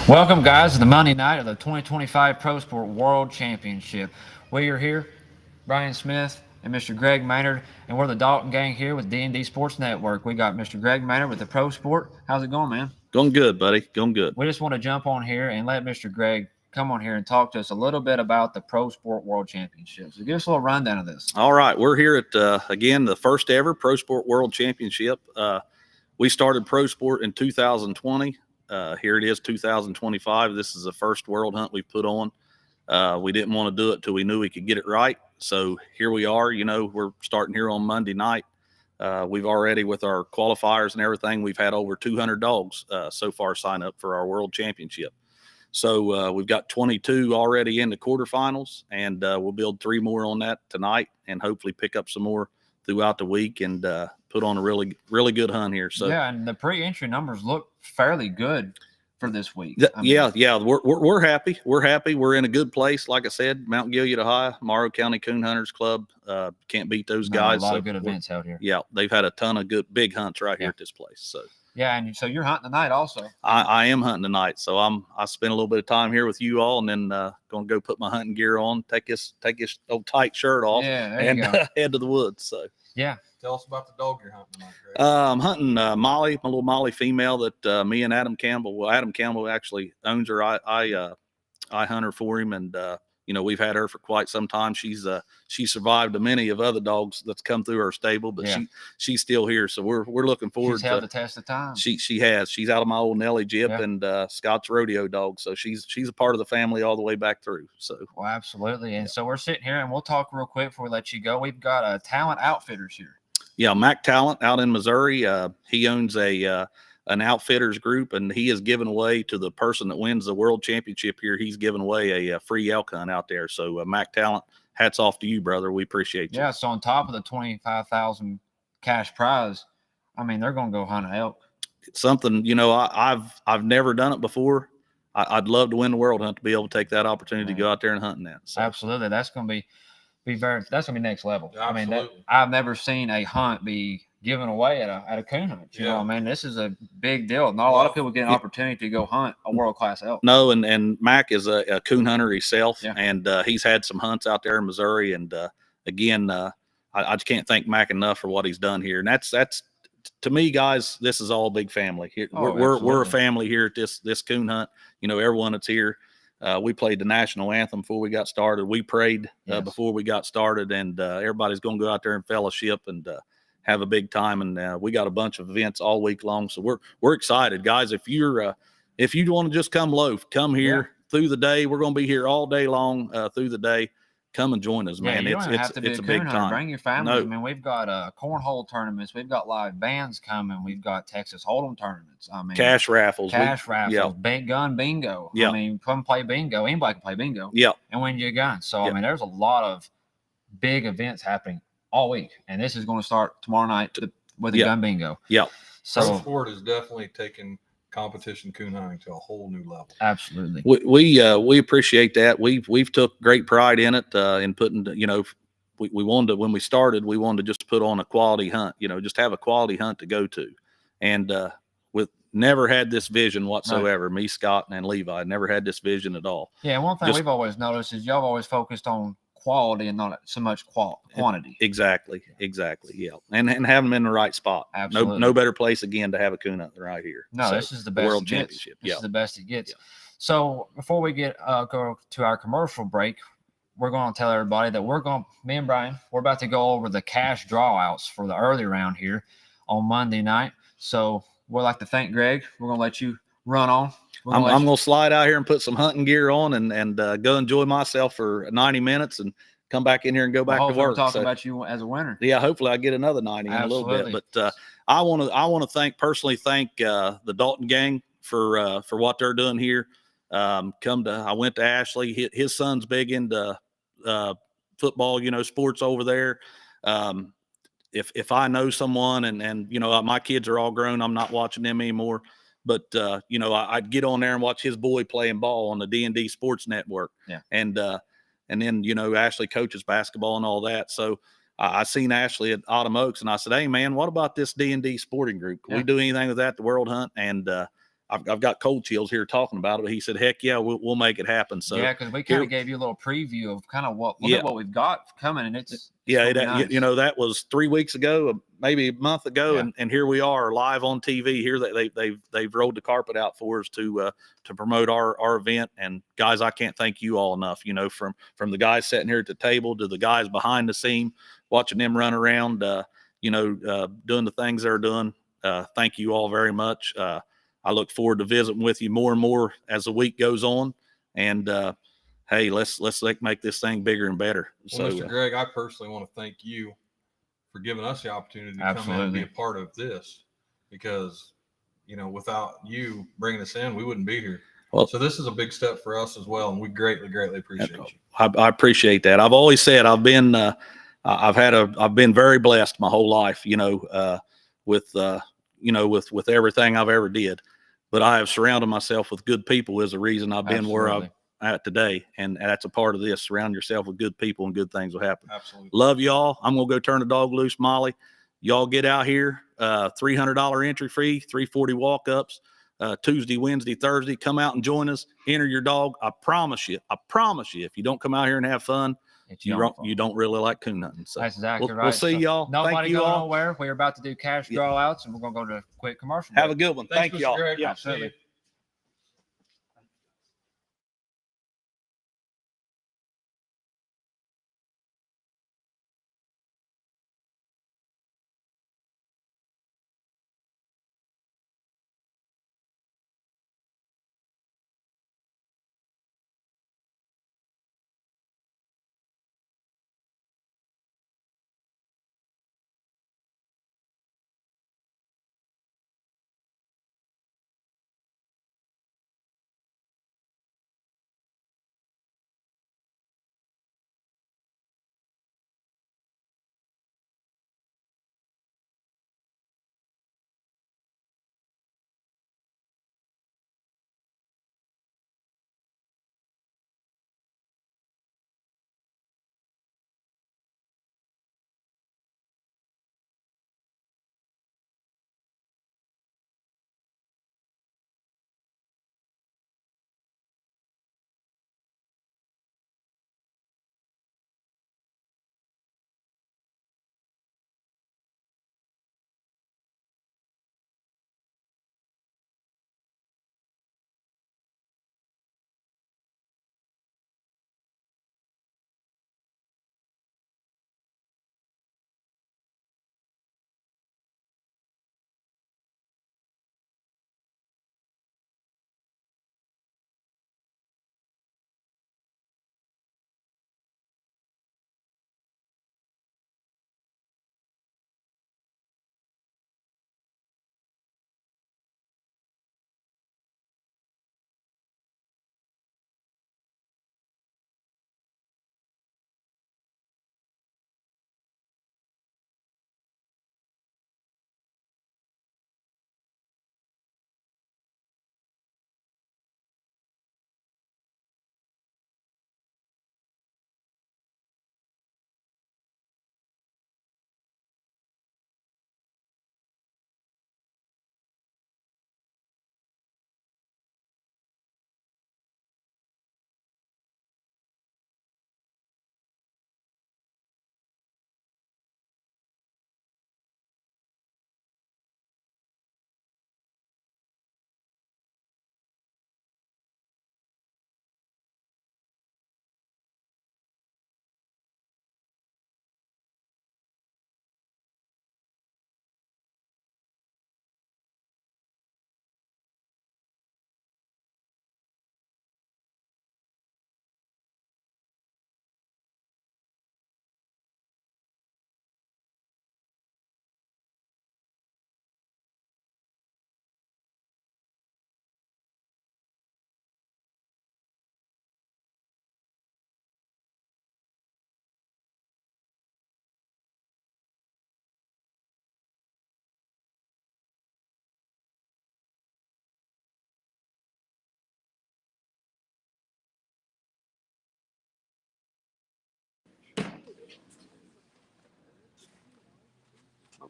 Welcome, guys, to the Monday night of the 2025 Pro Sport World Championship. We are here, Brian Smith and Mr. Greg Maynard, and we're the Dalton gang here with D&D Sports Network. We got Mr. Greg Maynard with the Pro Sport. How's it going, man? Going good, buddy. Going good. We just want to jump on here and let Mr. Greg come on here and talk to us a little bit about the Pro Sport World Championship. So give us a little rundown of this. All right. We're here at, again, the first ever Pro Sport World Championship. We started Pro Sport in 2020. Here it is, 2025. This is the first world hunt we put on. We didn't want to do it till we knew we could get it right. So here we are. You know, we're starting here on Monday night. We've already, with our qualifiers and everything, we've had over 200 dogs so far sign up for our world championship. So we've got 22 already in the quarterfinals, and we'll build 3 more on that tonight and hopefully pick up some more throughout the week and put on a really, really good hunt here. So yeah, and the pre-entry numbers look fairly good for this week. Yeah. We're happy. We're happy. We're in a good place. Like I said, Mount Gilead, Ohio, Morrow County Coon Hunters Club. Can't beat those guys. A lot of good events out here. Yeah, they've had a ton of good big hunts right here at this place. So yeah, and so you're hunting tonight also. I am hunting tonight. So I spent a little bit of time here with you all, and then gonna go put my hunting gear on, take this old tight shirt off, and head to the woods. So yeah. Tell us about the dog you're hunting tonight, Greg. I'm hunting Molly, my little Molly female that me and Adam Campbell. Well, Adam Campbell actually owns her. I hunt her for him, and you know, we've had her for quite some time. She survived many of other dogs that's come through her stable, but she's still here. So we're looking forward. She's held the test of time. She has. She's out of my old Nelly Jip and Scott's rodeo dog. So she's a part of the family all the way back through. So well, absolutely. And so we're sitting here, and we'll talk real quick before we let you go. We've got Talent Outfitters here. Yeah, Mac Talent out in Missouri. He owns an outfitters group, and he is giving away to the person that wins the world championship here. He's giving away a free elk hunt out there. So Mac Talent, hats off to you, brother. We appreciate you. Yeah. So on top of the $25,000 cash prize, I mean, they're going to go hunt an elk. It's something, you know, I've never done it before. I'd love to win the world hunt, to be able to take that opportunity to go out there and hunt in that. So. Absolutely. That's going to be that's gonna be next level. Absolutely. I mean, I've never seen a hunt be given away at a coon hunt. You know, I mean, this is a big deal. Not a lot of people get an opportunity to go hunt a world-class elk. No, and Mac is a coon hunter himself, and he's had some hunts out there in Missouri. And again, I just can't thank Mac enough for what he's done here. And that's to me, guys, this is all a big family. We're a family here at this coon hunt. You know, everyone that's here. We played the national anthem before we got started. We prayed before we got started, and everybody's going to go out there and fellowship and have a big time. And we got a bunch of events all week long, so we're excited, guys. If you want to just come loaf, come here through the day. We're going to be here all day long through the day. Come and join us, man. You don't have to be it's a big time. Bring your family. No. I mean, we've got cornhole tournaments. We've got live bands coming. We've got Texas Hold'em tournaments. I mean, cash raffles, big gun bingo. I mean, come play bingo. Anybody can play bingo. And win you a gun. So I mean, there's a lot of big events happening all week, and this is going to start tomorrow night with a gun bingo. So sport is definitely taking competition coon hunting to a whole new level. Absolutely. We appreciate that. We've took great pride in it, in putting, you know, we wanted to, when we started, we wanted to just put on a quality hunt, you know, just have a quality hunt to go to. And with never had this vision whatsoever. Me, Scott, and Levi never had this vision at all. Yeah, one thing we've always noticed is y'all always focused on quality and not so much quantity. Exactly. Yeah. And have them in the right spot. Absolutely. No better place again to have a coon hunt than right here. No, this is the best World Championship. This is the best it gets. So before we go to our commercial break, we're going to tell everybody that me and Brian, we're about to go over the cash drawouts for the early round here on Monday night. So we'd like to thank Greg. We're going to let you run on. I'm going to slide out here and put some hunting gear on and go enjoy myself for 90 minutes and come back in here and go back to work. We're talking about you as a winner. Yeah, hopefully I get another 90 in a little bit. But I want to personally thank the Dalton gang for what they're doing here. I went to Ashley. His son's big into football, sports over there. If I know someone and my kids are all grown, I'm not watching them anymore. But I'd get on there and watch his boy playing ball on the D&D Sports Network. Yeah. And then Ashley coaches basketball and all that. So I seen Ashley at Autumn Oaks, and I said, "Hey man, what about this D&D Sporting Group? Can we do anything with that? The World Hunt?" And I've got cold chills here talking about it. But he said, "Heck yeah, we'll make it happen." So yeah, because we kind of gave you a little preview of kind of what we've got coming, and it's nice. That was 3 weeks ago, maybe a month ago, and here we are live on TV. Here they've rolled the carpet out for us to promote our event. And guys, I can't thank you all enough. From the guys sitting here at the table to the guys behind the scene, watching them run around, doing the things they're doing. Thank you all very much. I look forward to visiting with you more and more as the week goes on. And hey, let's make this thing bigger and better. Well, Mr. Greg, I personally want to thank you for giving us the opportunity to come in and be a part of this, because without you bringing us in, we wouldn't be here. Well, so this is a big step for us as well, and we greatly appreciate you. I appreciate that. I've always said I've been very blessed my whole life, with everything I've ever did. But I have surrounded myself with good people is the reason I've been where I'm at today. And that's a part of this. Surround yourself with good people and good things will happen. Absolutely. Love y'all. I'm going to go turn the dog loose, Molly. Y'all get out here. $300 entry fee, $340 walk-ups, Tuesday, Wednesday, Thursday. Come out and join us. Enter your dog. I promise you, if you don't come out here and have fun, you don't really like coon hunting. So that's exactly right. We'll see y'all. Nobody going nowhere. We're about to do cash drawouts, and we're going to go to a quick commercial break. Have a good one. Thank y'all. Yeah, absolutely.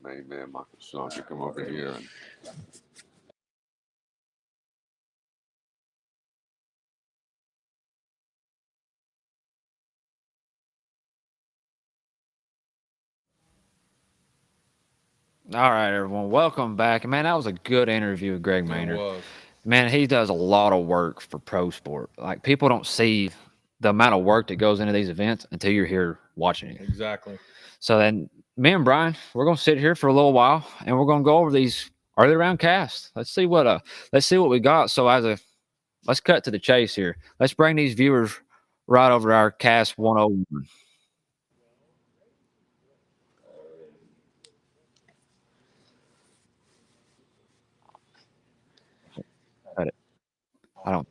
made me and my son to come over here. And All right, everyone. Welcome back. Man, that was a good interview with Greg Maynard. It was. Man, he does a lot of work for Pro Sport. Like, people don't see the amount of work that goes into these events until you're here watching it. Exactly. So then me and Brian, we're gonna sit here for a little while and we're gonna go over these early round casts. Let's see what we got. So let's cut to the chase here. Let's bring these viewers right over to our cast 101. Cut it. I don't.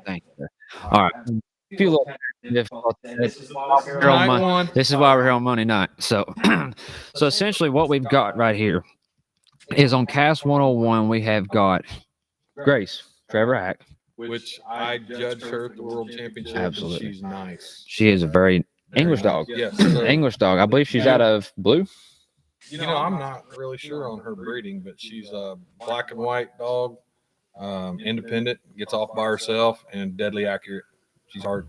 Thank you. All right. A few little difficult. This is why we're here on Monday night. So, so essentially, what we've got right here is on cast 101. We have got Grace Trevor Hack, which I judged her at the World Championship. Absolutely. She's nice. She is a very English dog. Yes, English dog. I believe she's out of Blue. You know, I'm not really sure on her breeding, but she's a black and white dog, independent, gets off by herself, and deadly accurate. She's hard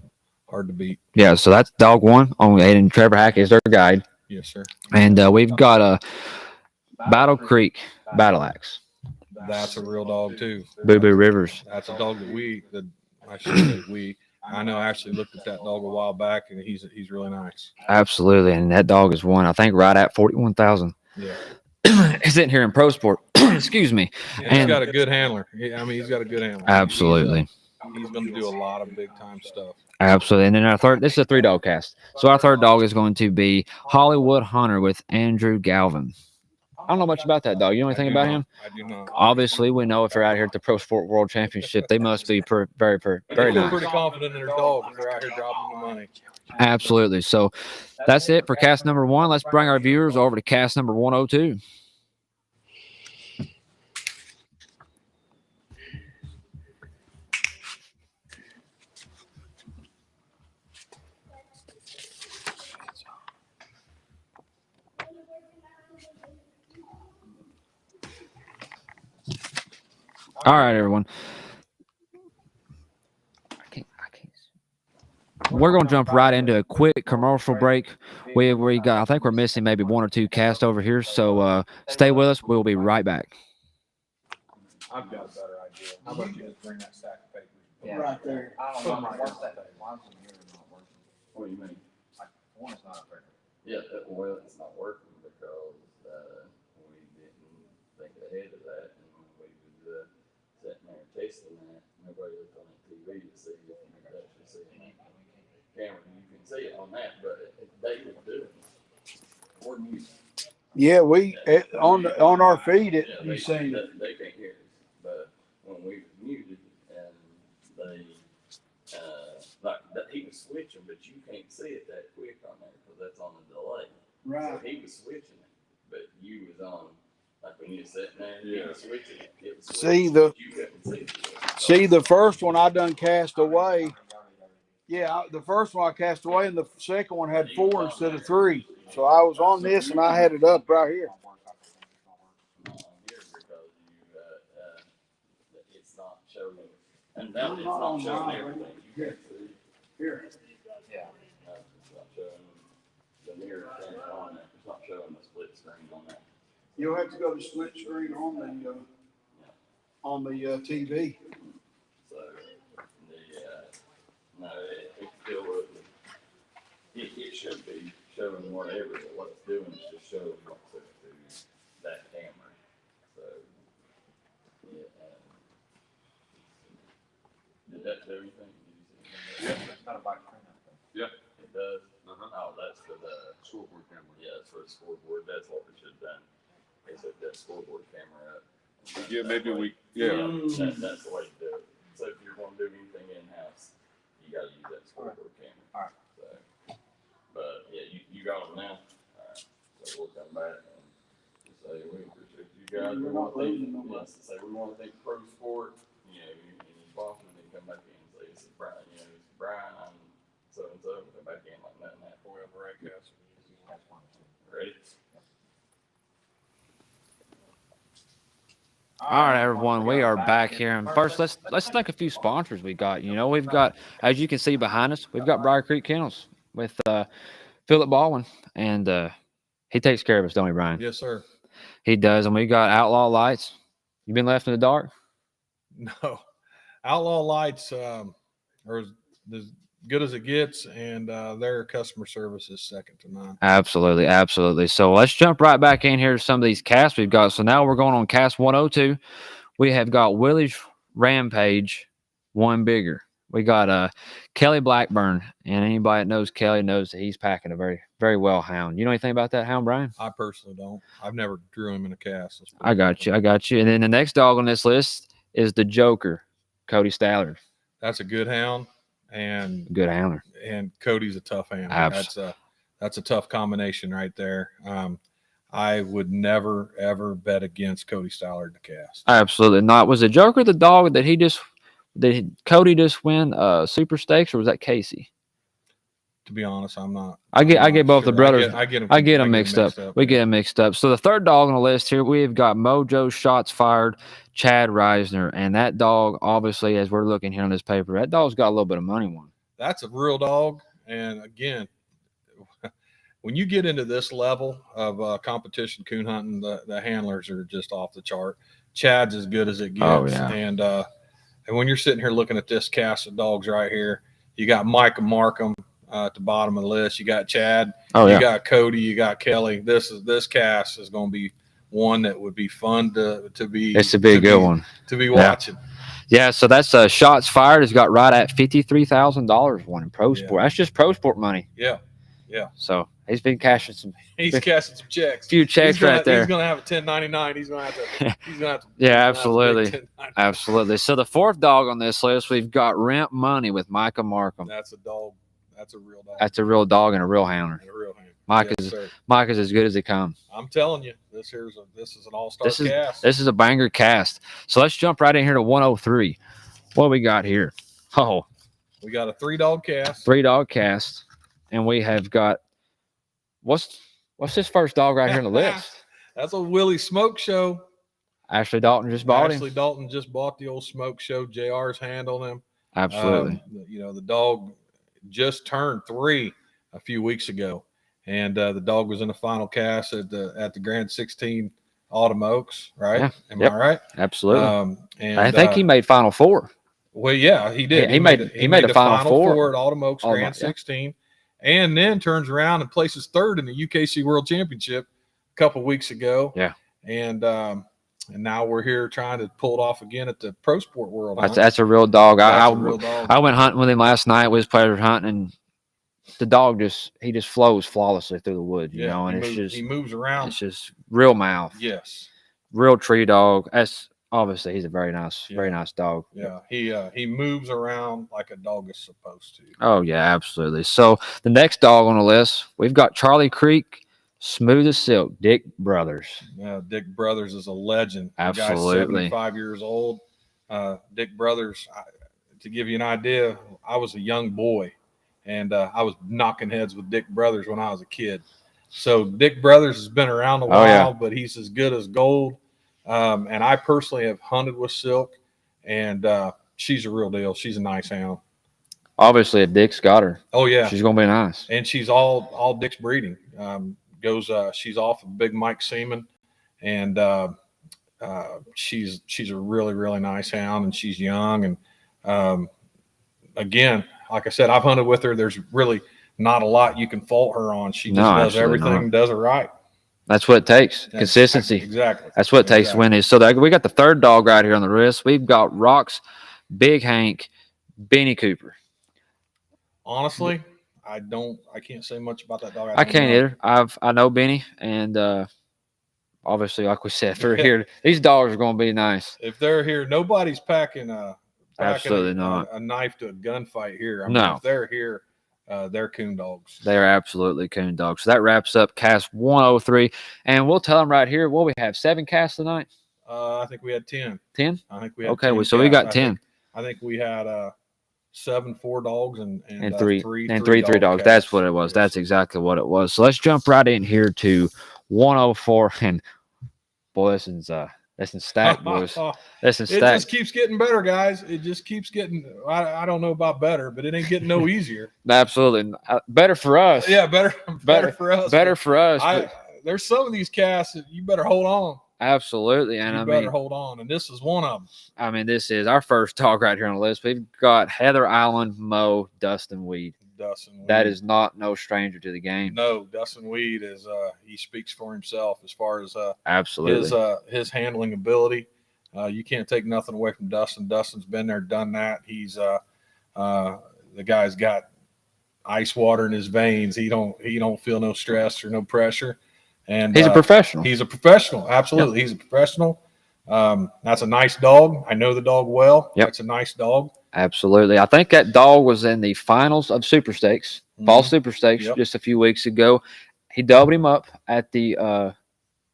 to beat. Yeah, so that's dog one. And Trevor Hack is their guide. Yes, sir. And we've got a Battle Creek Battle Axe. That's a real dog too. Boo Boo Rivers. That's a dog I know I actually looked at that dog a while back, and he's really nice. Absolutely, and that dog is one, I think, right at 41,000. Yeah. It's in here in Pro Sport. Excuse me. And he's got a good handler. He's got a good handler. Absolutely. He's going to do a lot of big time stuff. Absolutely. And then our third, this is a 3-dog cast. So our third dog is going to be Hollywood Hunter with Andrew Galvin. I don't know much about that dog. You know anything about him? I do not. Obviously, we know if they're out here at the Pro Sport World Championship, they must be very nice. Pretty confident in their dog if they're out here dropping the money. Absolutely. So that's it for cast number 1. Let's bring our viewers over to cast number 102. All right, everyone. We're going to jump right into a quick commercial break. We got, I think we're missing maybe 1 or 2 casts over here, so stay with us. We'll be right back. I've got a better idea. How about you just bring that stack of papers? Yeah. Right there. I don't know. What's that? Why is it here not working? What do you mean? Like, one is not a paper. Yeah, well, it's not working because we didn't think ahead of that, and when we was sitting there testing that, nobody looked on the TV to see if you could actually see it on camera. You can see it on that, but they were doing it. Or music. Yeah, on our feed it. Yeah, You see they can't hear us, but when we was muted and they like that, he was switching, but you can't see it that quick on there because that's on the delay. right. So he was switching it, but you was on like when you were sitting there, he was switching it. It was See switching, the but you couldn't see it. see the first one I done cast away. Yeah, the first one I cast away, and the second one had 4 instead of 3. So I was on this, and I had it up right here. It's not showing, and now it's not showing everything. You can't see. Here. Yeah. It's not showing the mirror thing on that. It's not showing the split screen on that. You'll have to go to split screen on the TV. So no, it still wouldn't. It should be showing whatever, but what it's doing is just showing what's up to that camera. So yeah. Did that do anything? Did you see anything? It's not a bike screen. Yeah. It does. Uh-huh. Oh, that's for the Scoreboard camera. Yeah, it's for the scoreboard. That's what we should have done. Is hook that scoreboard camera up, Yeah, maybe That's the way to do it. So if you're going to do anything in house, you got to use that scoreboard camera. All right. So, but yeah, you got them now. All right. So we'll come back and say we appreciate you guys. We want to thank say we want to thank Pro Sport. You know, any sponsors, and come back in and say this is Brian. You know, this is Brian. I'm so and so. Come back in like nothing happened. We have a broadcast. Ready? All right, everyone, we are back here. And first, let's thank a few sponsors we got. You know, we've got, as you can see behind us, we've got Briar Creek Kennels with Philip Baldwin, and he takes care of us, don't he, Brian? Yes, sir. He does. And we got Outlaw Lights. You been left in the dark? No, Outlaw Lights are as good as it gets, and their customer service is second to none. Absolutely, absolutely. So let's jump right back in here to some of these casts we've got. So now we're going on cast 102. We have got Willie's Rampage, one bigger. We got Kelly Blackburn, and anybody that knows Kelly knows that he's packing a very, very well hound. You know anything about that hound, Brian? I personally don't. I've never drew him in a cast. I got you. And then the next dog on this list is the Joker, Cody Stallard. That's a good hound, and good hounder. And Cody's a tough hound. That's a tough combination right there. I would never ever bet against Cody Stallard in the cast. Absolutely not. Was the Joker the dog that did Cody just win Super Stakes, or was that Casey? To be honest, I'm not. I get both sure. the brothers. I get them mixed up. We get them mixed up. So the third dog on the list here, we've got Mojo Shots Fired, Chad Reisner, and that dog, obviously, as we're looking here on this paper, that dog's got a little bit of money on him. That's a real dog, and again, when you get into this level of competition coon hunting, the handlers are just off the chart. Chad's as good as it gets. Oh, yeah. And when you're sitting here looking at this cast of dogs right here, you got Micah Markham at the bottom of the list. You got Chad. You got Cody. You got Kelly. This cast is going to be one that would be fun to be. It's a good one to be watching. Yeah, so that's Shots Fired has got right at $53,000 one in Pro Sport. That's just Pro Sport money. Yeah. So he's been cashing some. He's cashing some checks. Few checks right there. He's gonna have a 1099. He's gonna have to. Yeah, absolutely. So the fourth dog on this list, we've got Rent Money with Micah Markham. That's a dog. That's a real dog. That's a real dog and a real hounder. Micah's as good as they come. I'm telling you, this is an all-star cast. This is a banger cast. So let's jump right in here to 103. What do we got here? Oh, we got a 3-dog cast. 3-dog cast. And we have got what's this first dog right here on the list? That's a Willie Smoke Show. Ashley Dalton just bought him. Ashley Dalton just bought the old Smoke Show. JR's handling him. Absolutely. The dog just turned 3 a few weeks ago, and the dog was in the final cast at the Grand 16 Autumn Oaks. Right? Yeah. Am I right? Absolutely. And I think he made Final 4. Well, yeah, he did. He made the final 4 at Autumn Oaks Grand 16. And then turns around and places 3rd in the UKC World Championship a couple of weeks ago. Yeah. And now we're here trying to pull it off again at the Pro Sport World. That's a real dog. A real dog. I went hunting with him last night. It was pleasure hunting, and the dog just flows flawlessly through the woods, you know, and he moves around. It's just real mouth. Yes. Real tree dog. That's obviously he's a very nice dog. Yeah. He moves around like a dog is supposed to. Oh yeah, absolutely. So the next dog on the list, we've got Charlie Creek, Smooth as Silk, Dick Brothers. Yeah, Dick Brothers is a legend. Absolutely. The guy's 75 years old. Dick Brothers, to give you an idea, I was a young boy, and I was knocking heads with Dick Brothers when I was a kid. So Dick Brothers has been around a while, but he's as good as gold. And I personally have hunted with Silk, and she's a real deal. She's a nice hound. Obviously, if Dick's got her, oh yeah, she's gonna be nice. And she's all Dick's breeding. She's off of Big Mike Seaman, and she's a really, really nice hound, and she's young. And again, like I said, I've hunted with her. There's really not a lot you can fault her on. She just does everything, does it right. That's what it takes. Consistency. Exactly. That's what it takes to win this. So we got the third dog right here on the wrist. We've got Rock's Big Hank, Benny Cooper. Honestly, I can't say much about that dog. I can't either. I know Benny, and obviously, like we said, if they're here, these dogs are going to be nice. If they're here, nobody's packing Absolutely not. a knife to a gunfight here. I mean, No. if they're here, they're coon dogs. They are absolutely coon dogs. So that wraps up cast 103. And we'll tell them right here, what we have, 7 casts tonight? I think we had 10. 10? I think we had okay, 10 well, so we got casts. 10. I think we had 7 4-dogs and three three dogs. casts. That's what it was. Yes. That's exactly what it was. So let's jump right in here to 104. And boy, this is stacked, boys. This is It stacked. just keeps getting better, guys. It just keeps getting. I don't know about better, but it ain't getting no easier. Absolutely better for us. Yeah, better for us. Better for us. There's some of these casts that you better hold on. Absolutely, and you better hold on, and this is one of them. I mean, this is our first dog right here on the list. We've got Heather Island, Mo, Dustin Weed. That is not no stranger to the game. No, Dustin Weed is he speaks for himself as far as absolutely his handling ability. You can't take nothing away from Dustin. Dustin's been there, done that. He's the guy's got ice water in his veins. He don't feel no stress or no pressure. And he's a professional. He's a professional. Absolutely. Yep. He's a professional. That's a nice dog. I know the dog well. Yep. That's a nice dog. Absolutely. I think that dog was in the finals of Super Stakes, Fall Super Stakes, just a few weeks ago. He doubled him up at the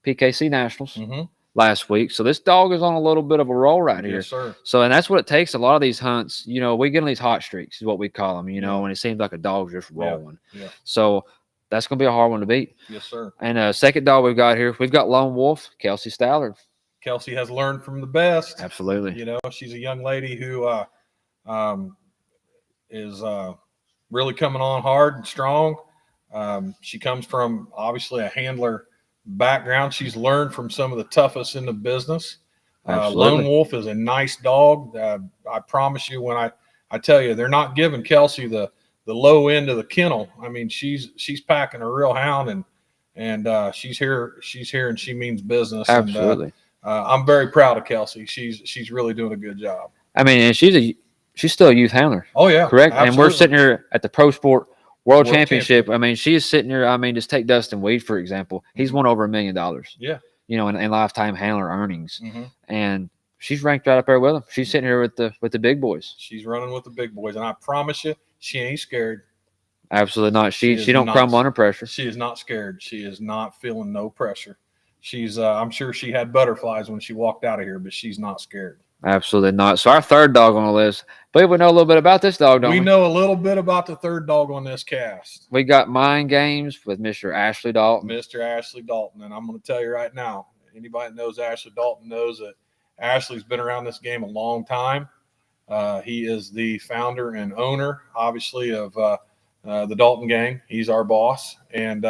PKC Nationals last week. So this dog is on a little bit of a roll right here. Yes, sir. So, and that's what it takes. A lot of these hunts, you know, we get on these hot streaks is what we call them, you know, and it seems like a dog's just rolling. Yeah. So that's going to be a hard one to beat. Yes, sir. And second dog we've got here, we've got Lone Wolf, Kelsey Stallard. Kelsey has learned from the best. Absolutely. You know, she's a young lady who is really coming on hard and strong. She comes from obviously a handler background. She's learned from some of the toughest in the business. Lone Wolf is a nice dog. I promise you, when I tell you, they're not giving Kelsey the low end of the kennel. I mean, she's packing a real hound, and she's here and she means business. Absolutely. And, I'm very proud of Kelsey. She's really doing a good job. I mean, and she's still a youth handler. Oh yeah, correct. Absolutely. And we're sitting here at the Pro Sport World Championship. I mean, she is sitting here. I mean, just take Dustin Weed for example. He's won over $1 million. Yeah. You know, in lifetime handler earnings, and she's ranked right up there with him. She's sitting here with the big boys. She's running with the big boys, and I promise you, she ain't scared. Absolutely not. She don't crumble under pressure. She is not scared. She is not feeling no pressure. She's I'm sure she had butterflies when she walked out of here, but she's not scared. Absolutely not. So our third dog on the list, I believe we know a little bit about this dog, don't we? We know a little bit about the third dog on this cast. We got Mind Games with Mr. Ashley Dalton. Mr. Ashley Dalton. And I'm going to tell you right now, anybody that knows Ashley Dalton knows that Ashley's been around this game a long time. He is the founder and owner, obviously, of the Dalton gang. He's our boss. And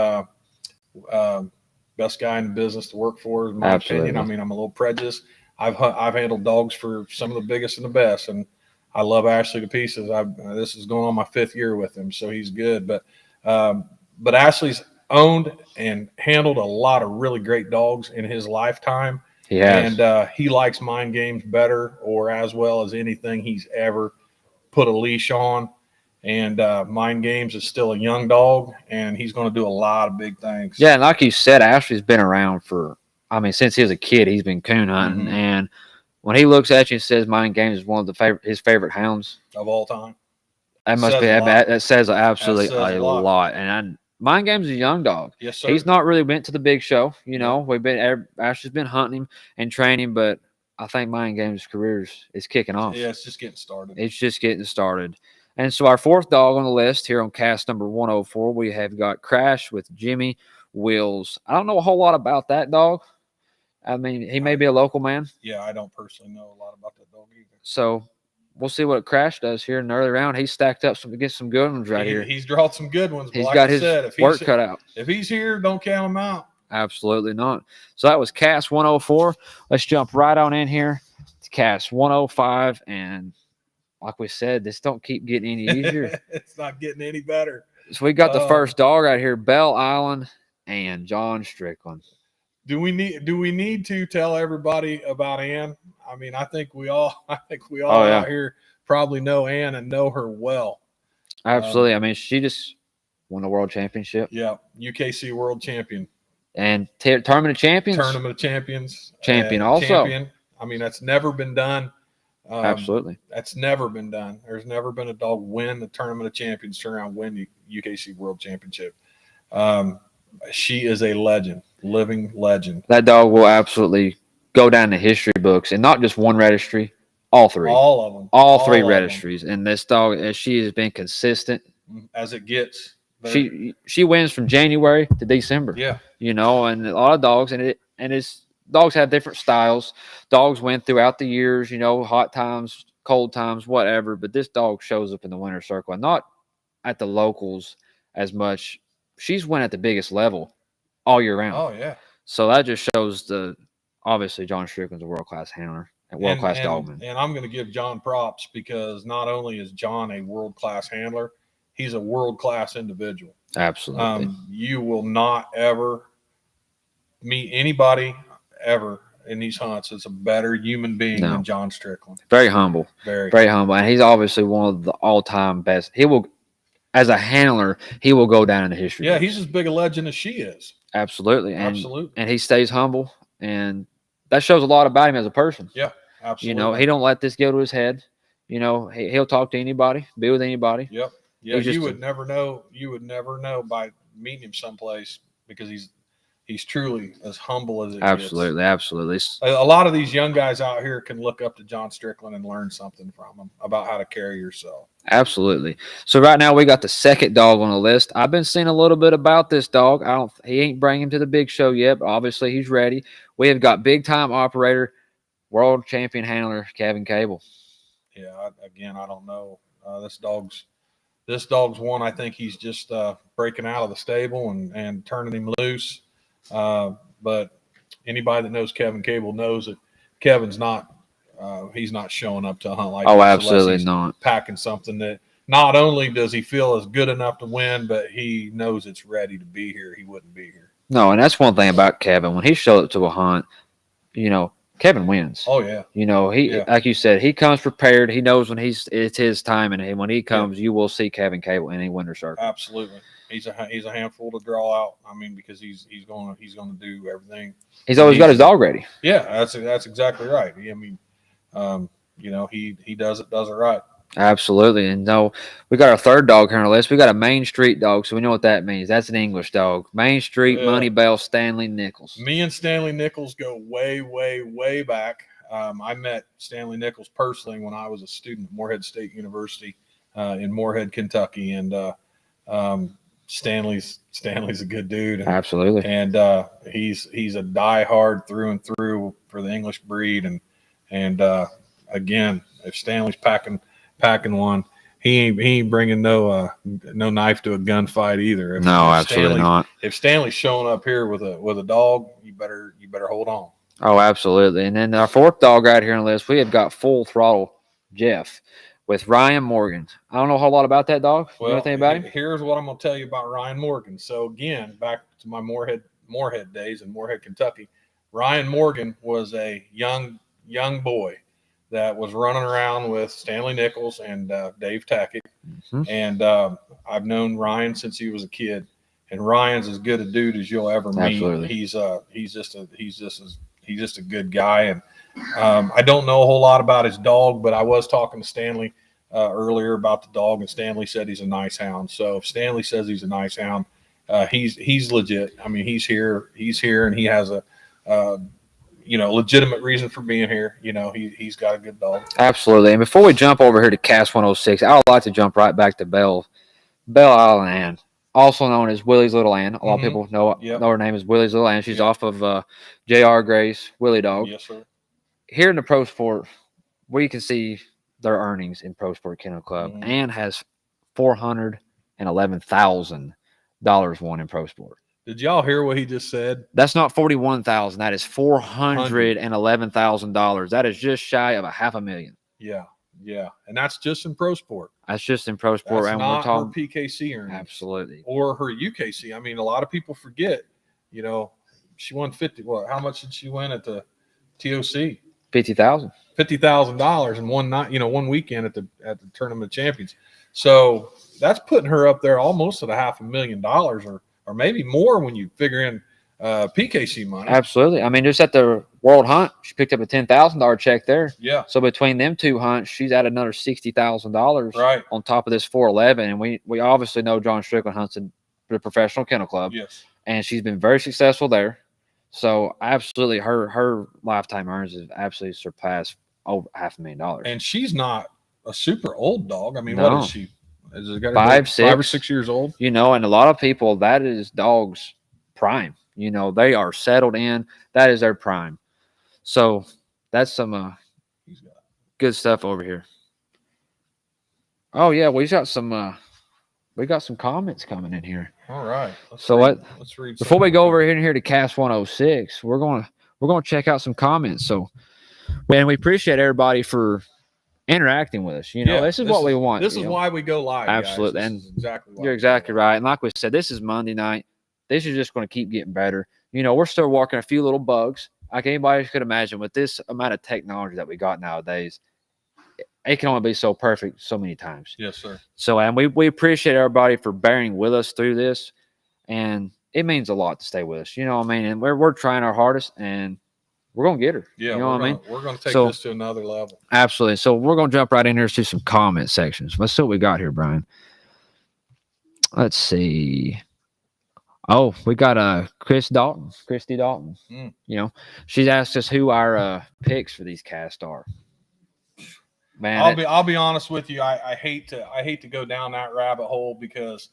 best guy in the business to work for, in my opinion. I mean, I'm a little prejudiced. I've handled dogs for some of the biggest and the best, and I love Ashley to pieces. This is going on my 5th year with him, so he's good. But Ashley's owned and handled a lot of really great dogs in his lifetime. He has. And he likes Mind Games better, or as well as anything he's ever put a leash on. And Mind Games is still a young dog, and he's going to do a lot of big things. Yeah, and like you said, Ashley's been around for, I mean, since he was a kid, he's been coon hunting. And when he looks at you and says Mind Games is one of his favorite hounds of all time, that must be that says absolutely a lot. And Mind Games is a young dog. Yes, sir. He's not really went to the big show. You know, Ashley's been hunting him and training him, but I think Mind Games' career is kicking off. Yeah, it's just getting started. It's just getting started. And so our fourth dog on the list here on cast number 104, we have got Crash with Jimmy Wills. I don't know a whole lot about that dog. I mean, he may be a local man. Yeah, I don't personally know a lot about that dog either. So we'll see what Crash does here in the early round. He's stacked up to get some good ones right here. He's drawn some good ones. He's got his work cut out. If he's here, don't count him out. Absolutely not. So that was cast 104. Let's jump right on in here to cast 105. And like we said, this don't keep getting any easier. It's not getting any better. So we got the first dog right here, Belle Island and John Strickland. Do we need to tell everybody about Ann? I mean, I think we all out here probably know Ann and know her well. Absolutely. I mean, she just won the world championship. Yeah, UKC world champion. And tournament of champions. Tournament of champions. Champion also. Champion. I mean, that's never been done. Absolutely. That's never been done. There's never been a dog win the Tournament of Champions, turn around, win the UKC World Championship. She is a legend, living legend. That dog will absolutely go down the history books, and not just one registry, all three. All of them. All three registries. And this dog, as she has been consistent. As it gets. She wins from January to December. Yeah. You know, and a lot of dogs, dogs have different styles. Dogs win throughout the years, you know, hot times, cold times, whatever. But this dog shows up in the winner's circle, and not at the locals as much. She's won at the biggest level all year round. Oh, yeah. So that just shows obviously John Strickland's a world-class handler and world-class dogman. And I'm going to give John props, because not only is John a world-class handler, he's a world-class individual. Absolutely. You will not ever meet anybody ever in these hunts that's a better human being than John Strickland. Very humble. Very humble. And he's obviously one of the all-time best. He will, as a handler, he will go down in the history. Yeah, he's as big a legend as she is. Absolutely. And he stays humble, and that shows a lot about him as a person. Yeah, absolutely. You know, he don't let this go to his head. You know, he'll talk to anybody, be with anybody. Yep. Yeah, you would never know. You would never know by meeting him someplace, because he's truly as humble as it gets. Absolutely. A lot of these young guys out here can look up to John Strickland and learn something from him about how to carry yourself. Absolutely. So right now we got the second dog on the list. I've been seeing a little bit about this dog. He ain't bringing him to the big show yet, but obviously he's ready. We have got big time operator, world champion handler Kevin Cable. Yeah, I don't know. This dog's one. I think he's just breaking out of the stable and turning him loose. But anybody that knows Kevin Cable knows that Kevin's not. He's not showing up to a hunt like this. Oh, absolutely not. Packing something that not only does he feel is good enough to win, but he knows it's ready to be here. He wouldn't be here. No, and that's one thing about Kevin. When he shows up to a hunt, you know, Kevin wins. Oh yeah. You know, like you said, he comes prepared. He knows when it's his time, and when he comes, you will see Kevin Cable in any winner's circle. Absolutely. He's a handful to draw out. I mean, because he's going to do everything. He's always got his dog ready. Yeah, that's exactly right. I mean, you know, he does it right. Absolutely. And no, we got our third dog here on the list. We got a Main Street dog, so we know what that means. That's an English dog. Main Street, Money Bell, Stanley Nichols. Me and Stanley Nichols go way, way, way back. I met Stanley Nichols personally when I was a student at Morehead State University in Morehead, Kentucky, and Stanley's a good dude. Absolutely. And he's a diehard through and through for the English breed, and again, if Stanley's packing one, he ain't bringing no knife to a gunfight either. If absolutely not. If Stanley's showing up here with a dog, you better hold on. Oh, absolutely. And then our fourth dog right here on the list, we have got Full Throttle Jeff with Ryan Morgan. I don't know a whole lot about that dog. Well, you know anything about him? Here's what I'm going to tell you about Ryan Morgan. So again, back to my Morehead days in Morehead, Kentucky, Ryan Morgan was a young boy that was running around with Stanley Nichols and Dave Tackett. Mm-hmm. And I've known Ryan since he was a kid, and Ryan's as good a dude as you'll ever meet. Absolutely. He's just a good guy. And I don't know a whole lot about his dog, but I was talking to Stanley earlier about the dog, and Stanley said he's a nice hound. So if Stanley says he's a nice hound, he's legit. I mean, he's here, and he has a legitimate reason for being here. You know, he's got a good dog. Absolutely. And before we jump over here to Cast 106, I would like to jump right back to Belle Island Ann, also known as Willie's Little Ann. A lot of people know her name is Willie's Little Ann. She's off of J.R. Gray's Willie Dog. Yes, sir. Here in the Pro Sport, where you can see their earnings in Pro Sport Kennel Club, Ann has $411,000 won in Pro Sport. Did y'all hear what he just said? That's not $41,000. That is $411,000. That is just shy of $500,000. Yeah, and that's just in Pro Sport. That's just in Pro Sport. That's and not we're talking her PKC earnings. Absolutely. Or her UKC. I mean, a lot of people forget. You know, she won 50. Well, how much did she win at the TOC? $50,000. $50,000 in one night. You know, one weekend at the Tournament of Champions. So that's putting her up there almost at $500,000 or maybe more when you figure in PKC money. Absolutely. I mean, just at the World Hunt, she picked up a $10,000 check there. Yeah. So between them two hunts, she's added another $60,000 Right. on top of this 411. And we obviously know John Strickland hunts in the professional kennel club. Yes. And she's been very successful there. So absolutely, her lifetime earnings has absolutely surpassed over $500,000. And she's not a super old dog. I mean, No. what is she? Has it got 5 or 6 years old? You know, and a lot of people, that is dogs' prime. You know, they are settled in. That is their prime. So that's some good stuff over here. Oh yeah, we got some comments coming in here. All right. Let's read before we go over here to Cast 106, we're gonna check out some comments. So, man, we appreciate everybody for interacting with us. You know, this is what we want. This is why we go live. Absolutely, and exactly you're exactly right. And like we said, this is Monday night. This is just going to keep getting better. You know, we're still working a few little bugs, like anybody could imagine. With this amount of technology that we got nowadays, it can only be so perfect so many times. Yes, sir. So, and we appreciate everybody for bearing with us through this, and it means a lot to stay with us. You know what I mean? And we're trying our hardest, and we're gonna get her. Yeah, you know what I mean? We're gonna take this to another level. Absolutely. So we're gonna jump right in here to some comment sections. Let's see what we got here, Brian. Let's see. Oh, we got Christy Dalton. You know, she's asked us who our picks for these casts are. Man, I'll be honest with you. I hate to go down that rabbit hole because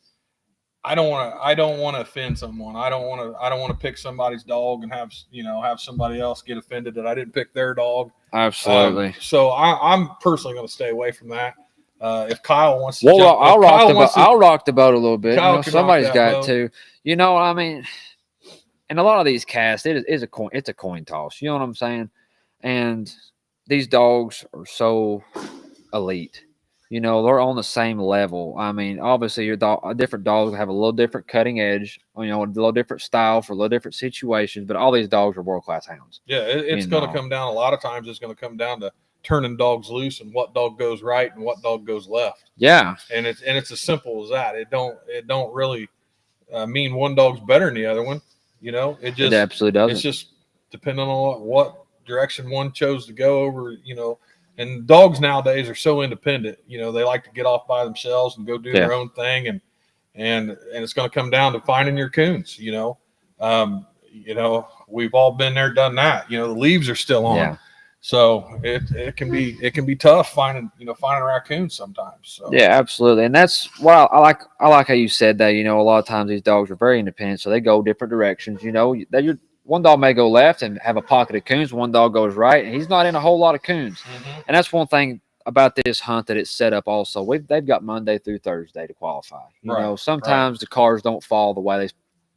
I don't want to offend someone. I don't want to pick somebody's dog and have somebody else get offended that I didn't pick their dog. Absolutely. So I'm personally going to stay away from that. If Kyle wants to, well, I'll rock the boat a little bit. You know, somebody's got to. You know, I mean, in a lot of these casts, it's a coin toss. You know what I'm saying? And these dogs are so elite. You know, they're on the same level. I mean, obviously, different dogs have a little different cutting edge, you know, a little different style for a little different situations, but all these dogs are world-class hounds. Yeah, it's going to come down, a lot of times it's going to come down to turning dogs loose and what dog goes right and what dog goes left. Yeah. And it's as simple as that. It don't really mean one dog's better than the other one. You know, it absolutely doesn't. It's just depending on what direction one chose to go over, you know. And dogs nowadays are so independent. You know, they like to get off by themselves and go do their own thing, and it's going to come down to finding your coons. You know, we've all been there, done that. You know, the leaves are still on, so it can be tough finding raccoons sometimes. So. Yeah, absolutely, and that's what I like how you said that. You know, a lot of times these dogs are very independent, so they go different directions. You know, one dog may go left and have a pocket of coons. One dog goes right, and he's not in a whole lot of coons. Mm-hmm. And that's one thing about this hunt that it's set up also. They've got Monday through Thursday to qualify. You know, sometimes the cars don't fall the way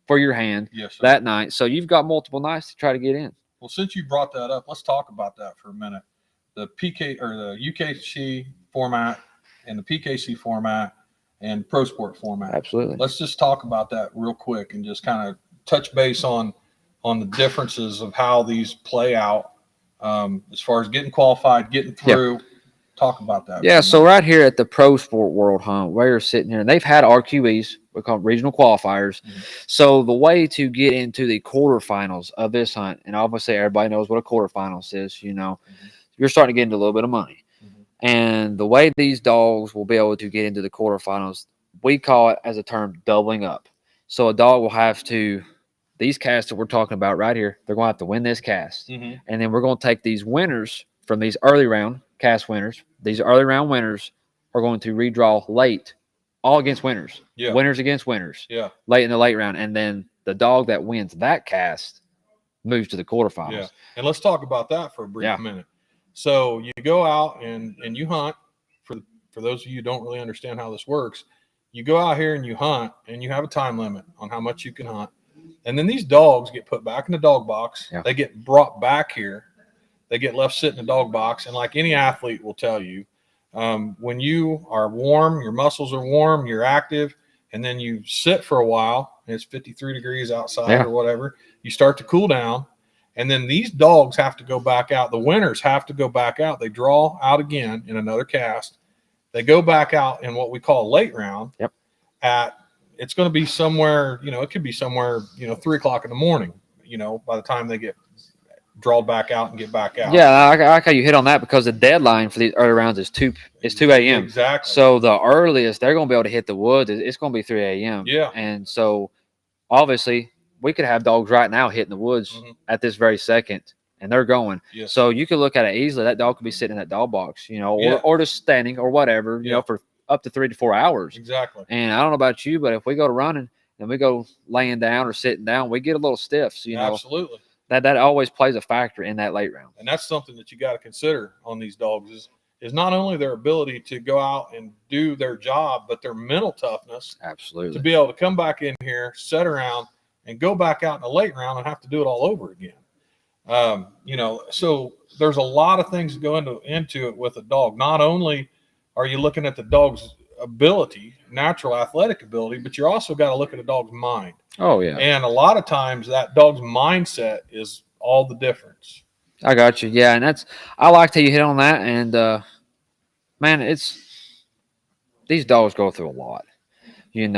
for your hand that night. So you've got multiple nights to try to get in. Well, since you brought that up, let's talk about that for a minute. The PK or the UKC format and the PKC format and Pro Sport format. Absolutely. Let's just talk about that real quick and just kind of touch base on the differences of how these play out as far as getting qualified, getting through. Talk about that. Yeah, so right here at the Pro Sport World Hunt, where you're sitting here, and they've had RQEs, we call them regional qualifiers. Mm-hmm. So the way to get into the quarterfinals of this hunt, and obviously everybody knows what a quarterfinals is, you know, you're starting to get into a little bit of money. Mm-hmm. And the way these dogs will be able to get into the quarterfinals, we call it as a term doubling up. So a dog will have to, these casts that we're talking about right here, they're going to have to win this cast. Mm-hmm. And then we're going to take these winners from these early round cast winners. These early round winners are going to redraw late, all against winners. Yeah. Winners against winners. Yeah. Late in the late round. And then the dog that wins that cast moves to the quarterfinals. Yeah. And let's talk about that for a brief minute. So you go out and you hunt. For those of you who don't really understand how this works, you go out here and you hunt, and you have a time limit on how much you can hunt. And then these dogs get put back in the dog box. Yeah. They get brought back here. They get left sitting in the dog box. And like any athlete will tell you, when you are warm, your muscles are warm, you're active, and then you sit for a while, and it's 53 degrees outside or whatever, you start to cool down. And then these dogs have to go back out. The winners have to go back out. They draw out again in another cast. They go back out in what we call a late round. Yep. It's going to be somewhere, it could be somewhere, 3 o'clock in the morning. by the time they get drawn back out and get back out. Yeah, I like how you hit on that, because the deadline for these early rounds is 2 a.m. Exactly. So the earliest they're going to be able to hit the woods, it's going to be 3 a.m. Yeah. And so obviously we could have dogs right now hitting the woods at this very second, and they're going. Yes. So you could look at it easily. That dog could be sitting in that dog box, or just standing or whatever, for up to 3 to 4 hours. Exactly. And I don't know about you, but if we go to running and we go laying down or sitting down, we get a little stiff. So, Absolutely. That always plays a factor in that late round. And that's something that you got to consider on these dogs is not only their ability to go out and do their job, but their mental toughness. Absolutely. To be able to come back in here, sit around, and go back out in the late round and have to do it all over again. So there's a lot of things that go into it with a dog. Not only are you looking at the dog's ability, natural athletic ability, but you're also got to look at a dog's mind. Oh, yeah. And a lot of times that dog's mindset is all the difference. I got you. Yeah, and I liked how you hit on that. And, man, these dogs go through a lot, and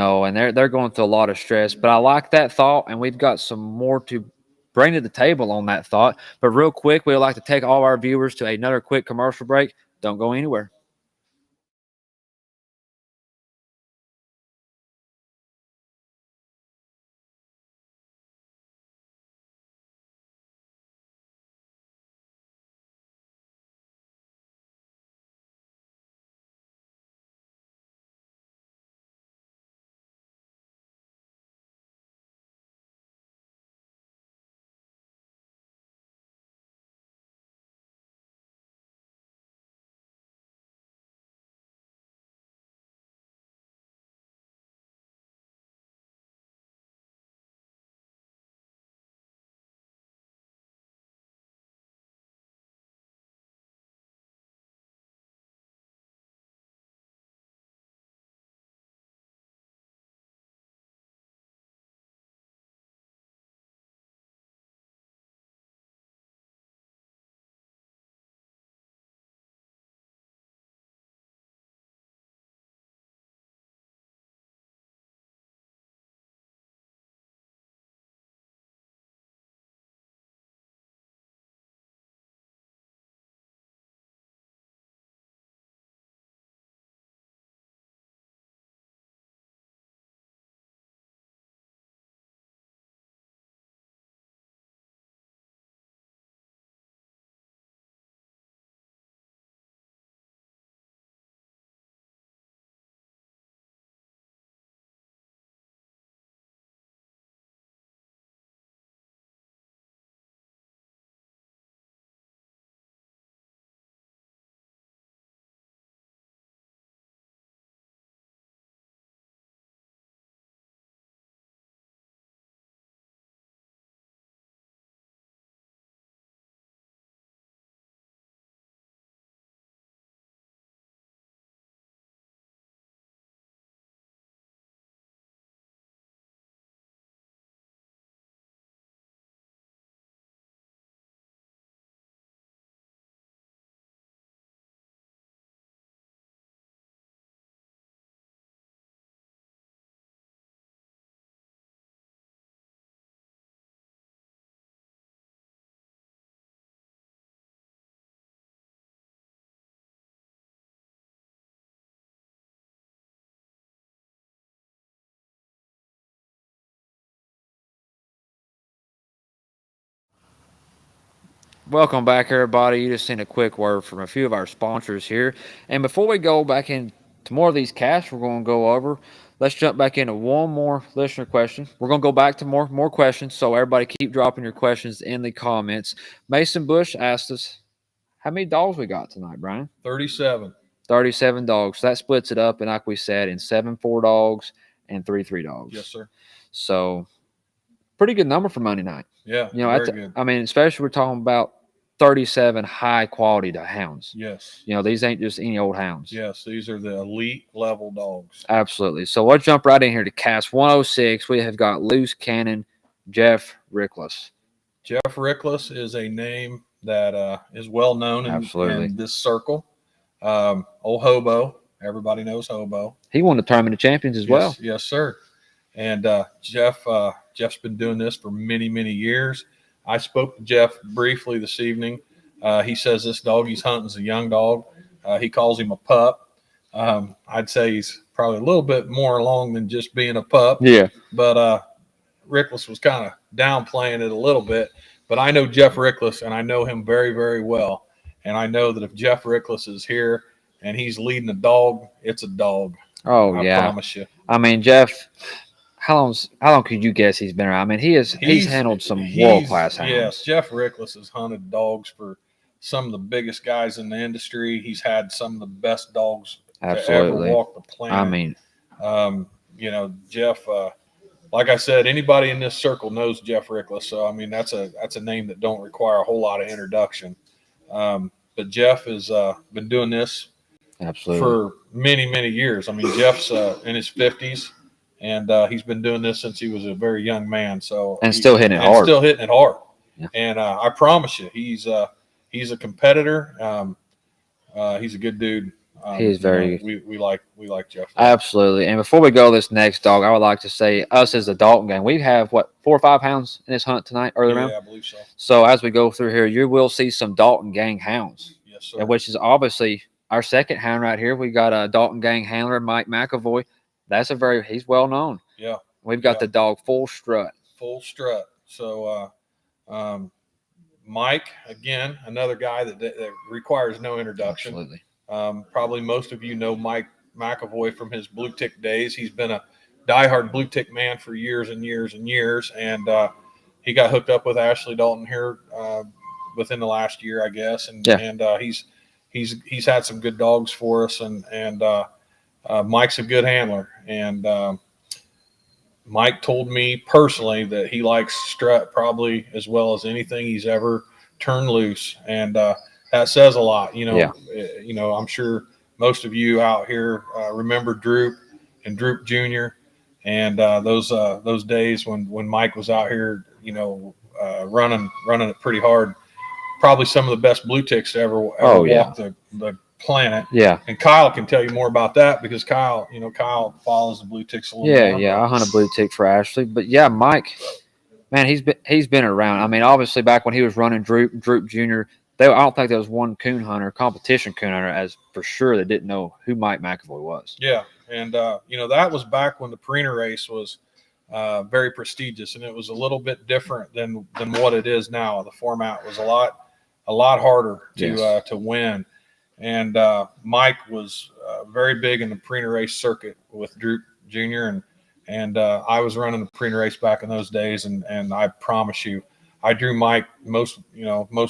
they're going through a lot of stress. But I like that thought, and we've got some more to bring to the table on that thought. But real quick, we'd like to take all our viewers to another quick commercial break. Don't go anywhere. Welcome back, everybody. You just seen a quick word from a few of our sponsors here. And before we go back into more of these casts we're going to go over, let's jump back into one more listener question. We're going to go back to more questions, so everybody keep dropping your questions in the comments. Mason Bush asked us, how many dogs we got tonight, Brian? 37. 37 dogs. So that splits it up, and like we said, in 7-4 dogs and 3-3 dogs. Yes, sir. So pretty good number for Monday night. Yeah, very good. I mean, especially we're talking about 37 high-quality hounds. Yes. These ain't just any old hounds. Yes, these are the elite level dogs. Absolutely. So let's jump right in here to cast 106. We have got loose cannon Jeff Rickless. Jeff Rickless is a name that is well known in this circle. Old Hobo. Everybody knows Hobo. He won the Tournament of Champions as well. Yes, sir. And Jeff Jeff's been doing this for many, many years. I spoke to Jeff briefly this evening. He says this dog he's hunting is a young dog. He calls him a pup. I'd say he's probably a little bit more along than just being a pup. Yeah. But Rickless was kind of downplaying it a little bit. But I know Jeff Rickless, and I know him very, very well. And I know that if Jeff Rickless is here and he's leading a dog, it's a dog. Oh, I yeah. promise you. I mean, Jeff, how long could you guess he's been around? I mean, he's handled some world-class hounds. Yes, Jeff Rickless has hunted dogs for some of the biggest guys in the industry. He's had some of the best dogs to ever walk the planet. I mean, you know, Jeff, like I said, anybody in this circle knows Jeff Rickless. So, I mean, that's a name that don't require a whole lot of introduction. But Jeff has been doing this for many, many years. I mean, Jeff's in his 50s, and he's been doing this since he was a very young man. So still hitting it hard. Still hitting it hard. Yeah. And I promise you, he's a competitor. He's a good dude. He's very. We like Jeff. Absolutely. And before we go to this next dog, I would like to say us as the Dalton gang, we have 4 or 5 hounds in this hunt tonight, early round. Yeah, I believe so. So as we go through here, you will see some Dalton gang hounds. Yes, sir. Which is obviously our second hound right here. We got a Dalton gang handler, Mike McAvoy. He's well known. Yeah. We've got the dog Full Strut. Full Strut. So Mike, again, another guy that requires no introduction. Absolutely. Probably most of you know Mike McAvoy from his blue tick days. He's been a diehard blue tick man for years and years and years. And he got hooked up with Ashley Dalton here within the last year, I guess. And he's had some good dogs for us. And Mike's a good handler. And Mike told me personally that he likes Strut probably as well as anything he's ever turned loose. And that says a lot, you know. I'm sure most of you out here remember Droop and Droop Jr. and those days when Mike was out here, you know, running it pretty hard. Probably some of the best blue ticks to ever walk the planet. Yeah. And Kyle can tell you more about that because Kyle follows the blue ticks a little bit. Yeah, I hunt a blue tick for Ashley, but yeah, Mike, man, he's been around. I mean, obviously back when he was running Droop Jr. I don't think there was one competition coon hunter, as for sure that didn't know who Mike McAvoy was. Yeah, and that was back when the Purina race was very prestigious, and it was a little bit different than what it is now. The format was a lot harder to win, and Mike was very big in the Purina race circuit with Droop Jr. and I was running the Purina race back in those days, and I promise you, I drew Mike most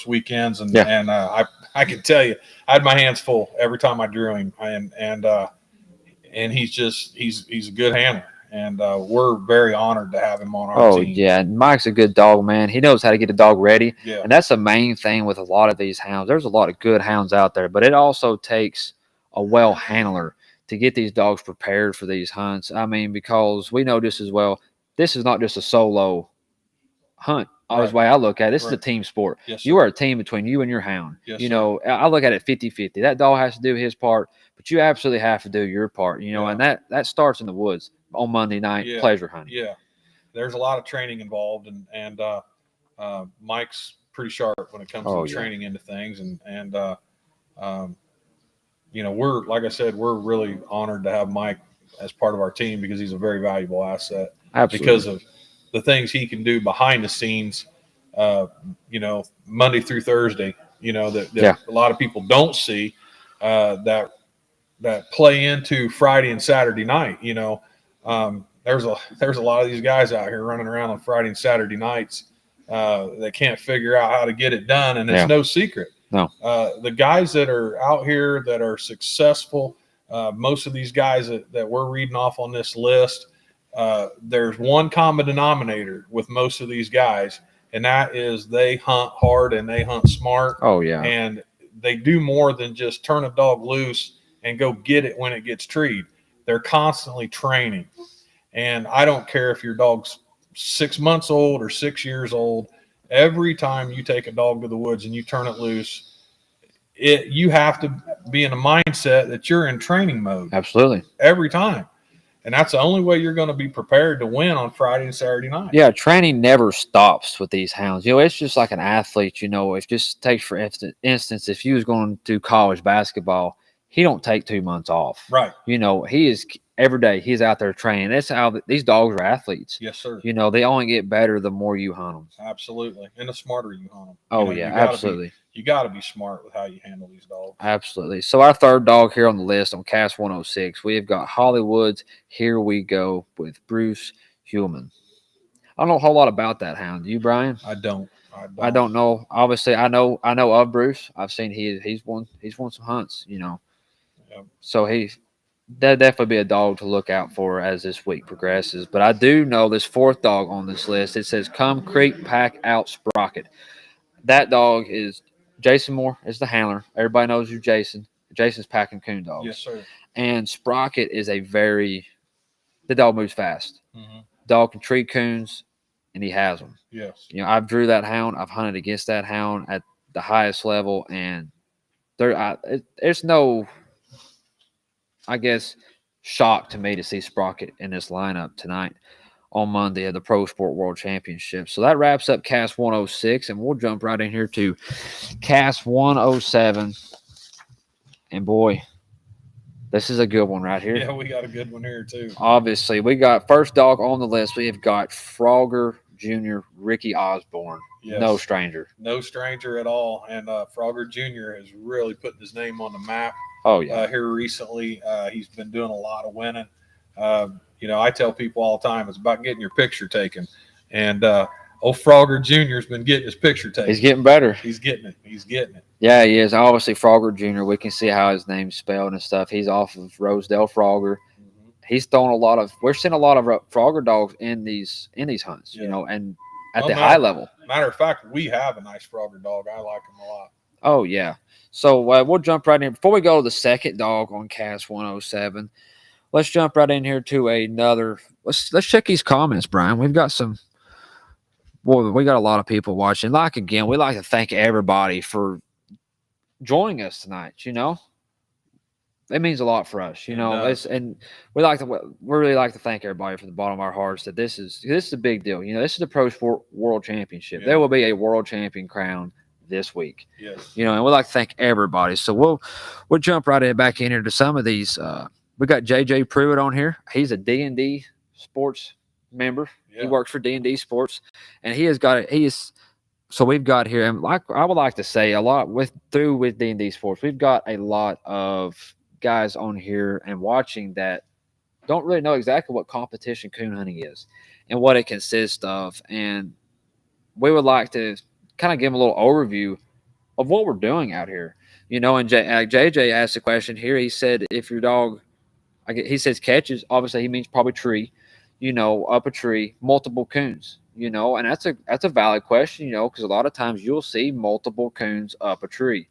weekends, and I can tell you, I had my hands full every time I drew him, and he's a good handler, and we're very honored to have him on our team. Oh yeah, Mike's a good dog, man. He knows how to get a dog ready, yeah. And that's the main thing with a lot of these hounds. There's a lot of good hounds out there, but it also takes a well handler to get these dogs prepared for these hunts. I mean, because we know just as well, this is not just a solo hunt. Always the way I look at it, this is a team sport. Yes, you are a team between you and your hound. Yes, you know, I look at it 50-50. That dog has to do his part, but you absolutely have to do your part, you know, and that starts in the woods on Monday night, pleasure hunting. Yeah. There's a lot of training involved, and Mike's pretty sharp when it comes to training into things. And we're, like I said, we're really honored to have Mike as part of our team because he's a very valuable asset. Absolutely. Because of the things he can do behind the scenes, Monday through Thursday, that a lot of people don't see, that play into Friday and Saturday night. There's a lot of these guys out here running around on Friday and Saturday nights that can't figure out how to get it done, and it's no secret. No, the guys that are out here that are successful, most of these guys that we're reading off on this list. There's one common denominator with most of these guys, and that is they hunt hard and they hunt smart. Oh, yeah. And they do more than just turn a dog loose and go get it when it gets treed. They're constantly training. And I don't care if your dog's 6 months old or 6 years old. Every time you take a dog to the woods and you turn it loose, you have to be in a mindset that you're in training mode. Absolutely. Every time. And that's the only way you're going to be prepared to win on Friday and Saturday night. Yeah, training never stops with these hounds. It's just like an athlete. It just takes, for instance, if you was going to do college basketball, he don't take 2 months off. Right. He is every day. He's out there training. That's how these dogs are athletes. Yes, sir. They only get better the more you hunt them. Absolutely, and the smarter you hunt them. Oh yeah, absolutely. You got to be smart with how you handle these dogs. Absolutely. So our third dog here on the list on Cast 106, we have got Hollywood's Here We Go with Bruce Heumann. I don't know a whole lot about that hound. Do you, Brian? I don't know. Obviously, I know of Bruce. I've seen he's won some hunts. Yep. So that'd definitely be a dog to look out for as this week progresses. But I do know this fourth dog on this list. It says Come Creek Pack Out Sprocket. That dog is Jason Moore is the handler. Everybody knows who Jason. Jason's packing coon dogs. Yes, sir. And Sprocket is the dog moves fast. Mm-hmm. Dog can treat coons, and he has them. Yes. I've drew that hound. I've hunted against that hound at the highest level, and there's no, I guess, shock to me to see Sprocket in this lineup tonight on Monday at the Pro Sport World Championship. So that wraps up Cast 106, and we'll jump right in here to Cast 107. And boy, this is a good one right here. Yeah, we got a good one here too. Obviously, we got first dog on the list. We have got Frogger Jr. Ricky Osborne. Yes. No stranger. No stranger at all. And Frogger Jr. has really put his name on the map. Oh, yeah. Here recently, he's been doing a lot of winning. I tell people all the time, it's about getting your picture taken. And old Frogger Jr. has been getting his picture taken. He's getting better. He's getting it. Yeah, he is. Obviously, Frogger Jr., we can see how his name's spelled and stuff. He's off of Rosedale Frogger. Mm-hmm. He's throwing we're seeing a lot of Frogger dogs in these hunts, and at the high level. Matter of fact, we have a nice Frogger dog. I like him a lot. Oh, yeah. So we'll jump right in. Before we go to the second dog on Cast 107, let's jump right in here to another. Let's check these comments, Brian. We've got we got a lot of people watching. We like to thank everybody for joining us tonight. It means a lot for us. And we really like to thank everybody from the bottom of our hearts that this is a big deal. This is the Pro Sport World Championship. Yeah. There will be a world champion crown this week. Yes. And we'd like to thank everybody. So we'll jump right back in here to some of these. We got JJ Pruitt on here. He's a D&D sports member. Yeah. He works for D&D Sports, and he has got it. So we've got here, and I would like to say a lot with D&D Sports. We've got a lot of guys on here and watching that don't really know exactly what competition coon hunting is and what it consists of, and we would like to kind of give them a little overview of what we're doing out here. And JJ asked a question here. He said, if your dog, he says catches, obviously he means probably tree, up a tree, multiple coons, and that's a valid question, because a lot of times you'll see multiple coons up a tree.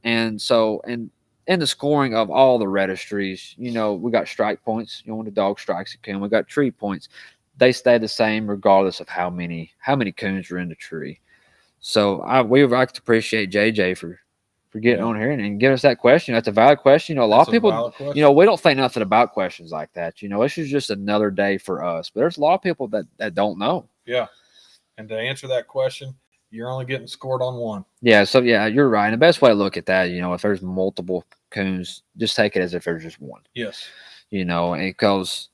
And so, and in the scoring of all the registries, we got strike points, when the dog strikes a coon, we got tree points. They stay the same regardless of how many coons are in the tree. So we would like to appreciate JJ for getting on here and giving us that question. That's a valid question. A lot of people, we don't think nothing about questions like that. This is just another day for us. But there's a lot of people that don't know. Yeah. And to answer that question, you're only getting scored on one. Yeah. So, yeah, you're right. And the best way to look at that, if there's multiple coons, just take it as if there's just one. Yes. Because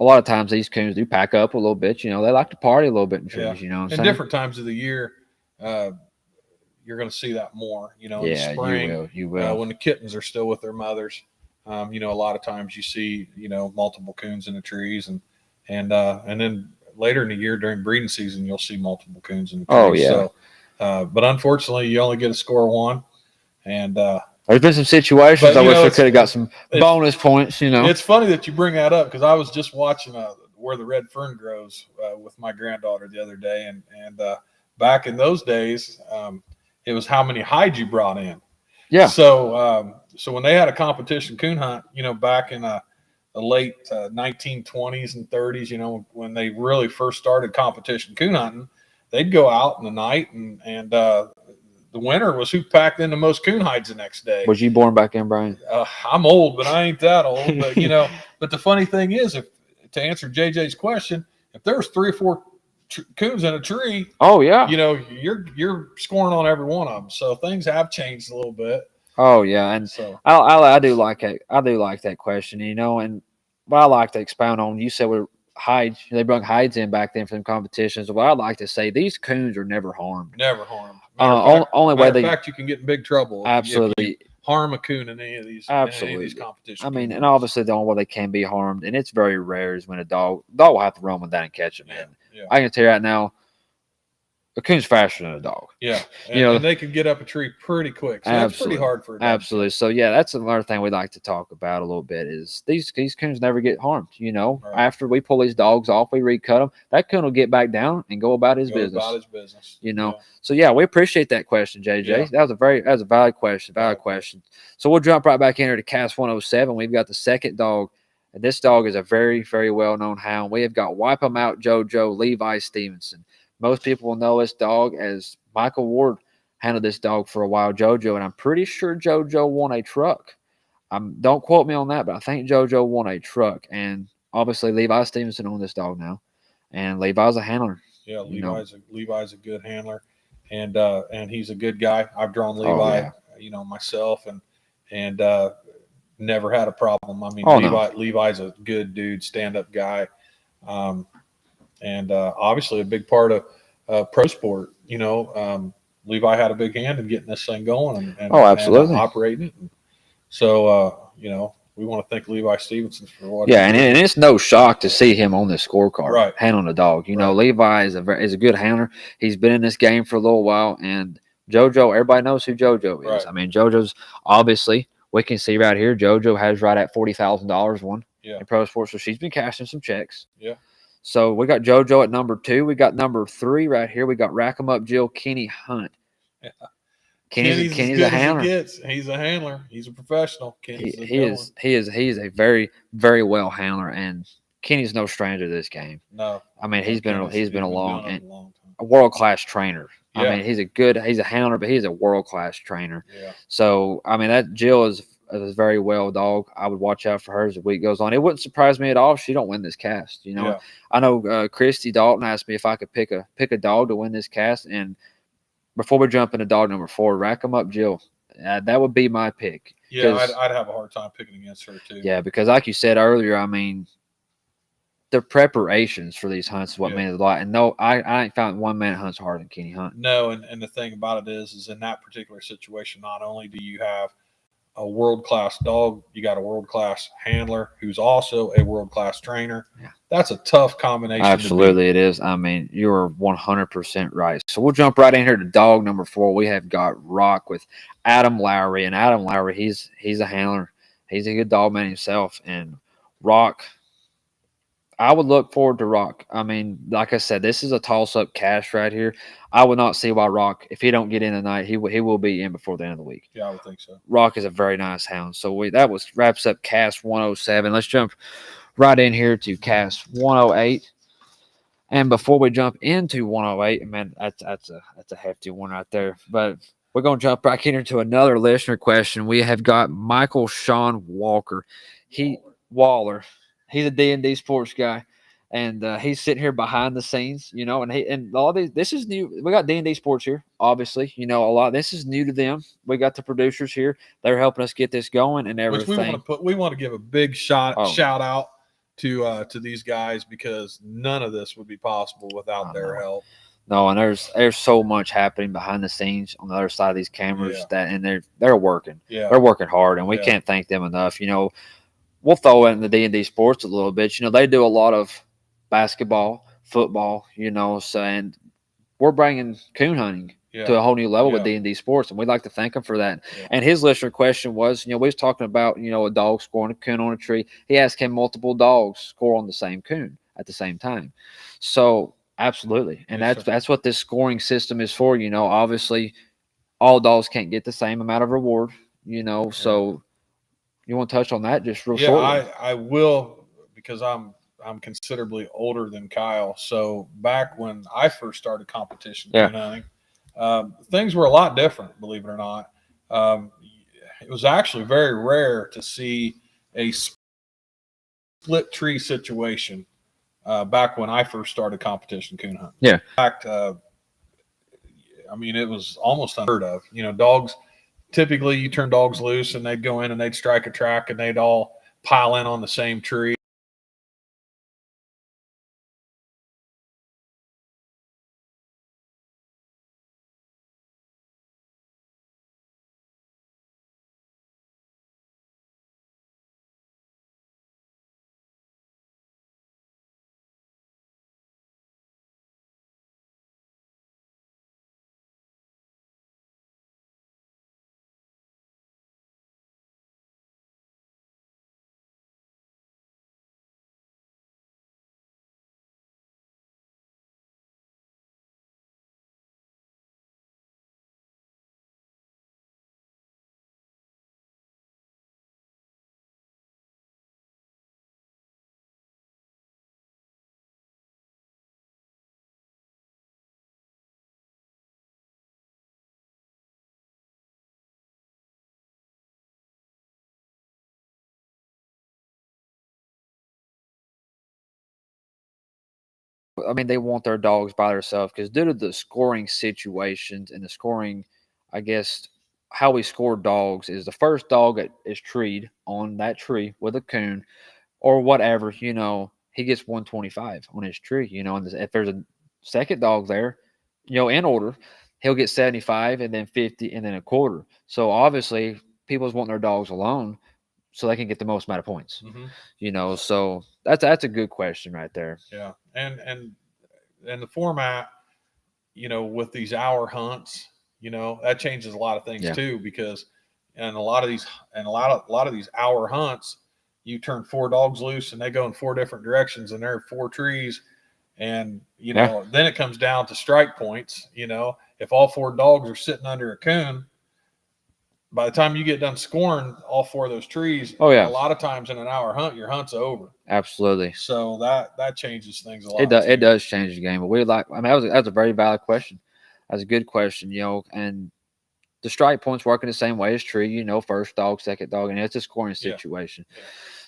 a lot of times these coons do pack up a little bit. They like to party a little bit in trees, And different times of the year, you're going to see that more, in the spring. You will. When the kittens are still with their mothers, a lot of times you see, multiple coons in the trees, and then later in the year during breeding season, you'll see multiple coons in the trees. Oh yeah. So, but unfortunately, you only get a score of one, and there's been some situations I wish I could have got some bonus points. It's funny that you bring that up because I was just watching Where the Red Fern Grows with my granddaughter the other day, and back in those days. It was how many hides you brought in. Yeah. So when they had a competition coon hunt, back in the late 1920s and 30s, when they really first started competition coon hunting, they'd go out in the night and the winner was who packed in the most coon hides the next day. Was you born back then, Brian? I'm old, but I ain't that old. But but the funny thing is, to answer JJ's question, if there's 3 or 4 coons in a tree, oh yeah, you're scoring on every one of them. So things have changed a little bit. Oh yeah, and so I do like it. I do like that question, and what I like to expound on. You said we're hides. They brought hides in back then for them competitions. What I'd like to say, these coons are never harmed. Never harmed. Only way matter of fact, you can get in big trouble. Absolutely. If you harm a coon in any of these competitions. I mean, and obviously the only way they can be harmed, and it's very rare, is when a dog will have to run with that and catch them. Yeah. I can tell you right now, a coon's faster than a dog. Yeah, and they can get up a tree pretty quick. So that's pretty hard for a dog. Absolutely. So yeah, that's another thing we'd like to talk about a little bit is these coons never get harmed. Right. After we pull these dogs off, we recut them. That coon will get back down and go about his business. So yeah, we appreciate that question, JJ. Yeah. That was a valid question. Question. So we'll jump right back in here to Cast 107. We've got the second dog. And this dog is a very, very well-known hound. We have got Wipe 'em Out JoJo, Levi Stevenson. Most people will know this dog as Michael Ward handled this dog for a while, JoJo, and I'm pretty sure JoJo won a truck. Don't quote me on that, but I think JoJo won a truck. And obviously Levi Stevenson owns this dog now, and Levi's a handler. Yeah, Levi's a good handler, and he's a good guy. I've drawn Levi, myself, and never had a problem. I mean, Levi's a good dude, stand-up guy. And obviously a big part of pro sport. Levi had a big hand in getting this thing going and absolutely, and operating it. And so, we want to thank Levi Stevenson for what. Yeah, and it's no shock to see him on this scorecard, right, handling the dog. Levi is a good handler. He's been in this game for a little while, and JoJo, everybody knows who JoJo is. Right. I mean, JoJo's obviously, we can see right here, JoJo has right at $40,000 won in pro sports, so she's been cashing some checks. Yeah. So we got JoJo at number 2. We got number 3 right here. We got Rack 'em Up Jill, Kenny Hunt. Yeah. Kenny's a handler. He's a handler. He's a professional. He is a very, very well handler, and Kenny's no stranger to this game. No. I mean, he's been a world-class trainer. Yeah. I mean, he's a handler, but he's a world-class trainer. Yeah. So, I mean, that Jill is a very well dog. I would watch out for her as the week goes on. It wouldn't surprise me at all if she don't win this cast. I know Christy Dalton asked me if I could pick a dog to win this cast, and before we jump into dog number 4, Rack 'em Up Jill, that would be my pick. Yeah, I'd have a hard time picking against her too. Yeah, because like you said earlier, I mean, the preparations for these hunts is what means a lot. And no, I ain't found one man hunts harder than Kenny Hunt. No, and the thing about it is in that particular situation, not only do you have a world-class dog, you got a world-class handler who's also a world-class trainer. Yeah. That's a tough combination. Absolutely, it is. I mean, you're 100% right. So we'll jump right in here to dog number 4. We have got Rock with Adam Lowry, and Adam Lowry, he's a handler. He's a good dog man himself, and Rock, I would look forward to Rock. I mean, like I said, this is a toss-up cash right here. I would not see why Rock, if he don't get in tonight, he will be in before the end of the week. Yeah, I would think so. Rock is a very nice hound. So wraps up Cast 107. Let's jump right in here to Cast 108. And before we jump into 108, man, that's a hefty one right there. But we're going to jump back into another listener question. We have got Michael Sean Walker. Waller. He's a D&D sports guy, and he's sitting here behind the scenes, and all these. This is new. We got D&D sports here, obviously. A lot. This is new to them. We got the producers here. They're helping us get this going and everything. Which we want to give a big shout out to these guys, because none of this would be possible without their help. No, and there's so much happening behind the scenes on the other side of these cameras and they're working. Yeah. They're working hard, and we can't thank them enough. We'll throw in the D&D sports a little bit. They do a lot of basketball, football, and we're bringing coon hunting to a whole new level with D&D sports, and we'd like to thank him for that. Yeah. And his listener question was, we was talking about, a dog scoring a coon on a tree. He asked, can multiple dogs score on the same coon at the same time? So absolutely. And that's what this scoring system is for. Obviously all dogs can't get the same amount of reward, so you want to touch on that just real shortly? Yeah, I will, because I'm considerably older than Kyle. So back when I first started competition coon hunting, things were a lot different, believe it or not. It was actually very rare to see a split tree situation back when I first started competition coon hunting. Yeah. In fact, I mean, it was almost unheard of. You know, dogs, typically you turn dogs loose and they'd go in and they'd strike a track and they'd all pile in on the same tree. I mean, they want their dogs by themselves because due to the scoring situations and the scoring, I guess, how we score dogs is the first dog that is treed on that tree with a coon or whatever, you know, he gets 125 on his tree, you know, and if there's a second dog there, you know, in order, he'll get 75 and then 50 and then a quarter. So obviously, people want their dogs alone so they can get the most amount of points. Mm-hmm. You know, so that's a good question right there. Yeah, and the format, you know, with these hour hunts, you know, that changes a lot of things too, because and a lot of these hour hunts, you turn 4 dogs loose and they go in 4 different directions and there are 4 trees, and you know, then it comes down to strike points. You know, if all 4 dogs are sitting under a coon, by the time you get done scoring all 4 of those trees, a lot of times in an hour hunt, your hunt's over. Absolutely. So that changes things a lot. It does change the game, but we like. I mean, that was a very valid question. That's a good question, you know. And the strike points working the same way as tree, you know, first dog, second dog, and it's a scoring situation. Yeah.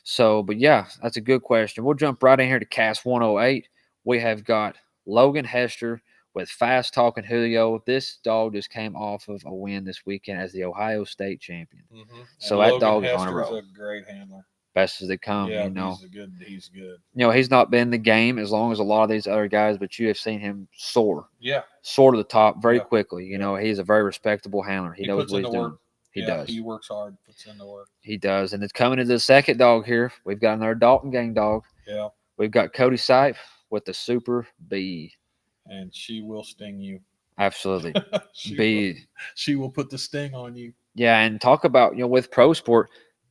So, but yeah, that's a good question. We'll jump right in here to Cast 108. We have got Logan Hester with Fast Talking Julio. This dog just came off of a win this weekend as the Ohio State champion. Mm-hmm. So that dog is on a Hester's roll. a great handler. Best as they come, Yeah, you know. He's good. You know, he's not been in the game as long as a lot of these other guys, but you have seen him soar. Yeah. Soar to the top very quickly. You know, he's a very respectable handler. He knows what he's doing. He does. He works hard, puts in the work. He does. And it's coming into the second dog here. We've got another Dalton Gang dog. Yeah. We've got Cody Sipe with the Super B. And she will sting you. Absolutely. She will put the sting on you. Yeah, and talk about, you know, with Pro Sport,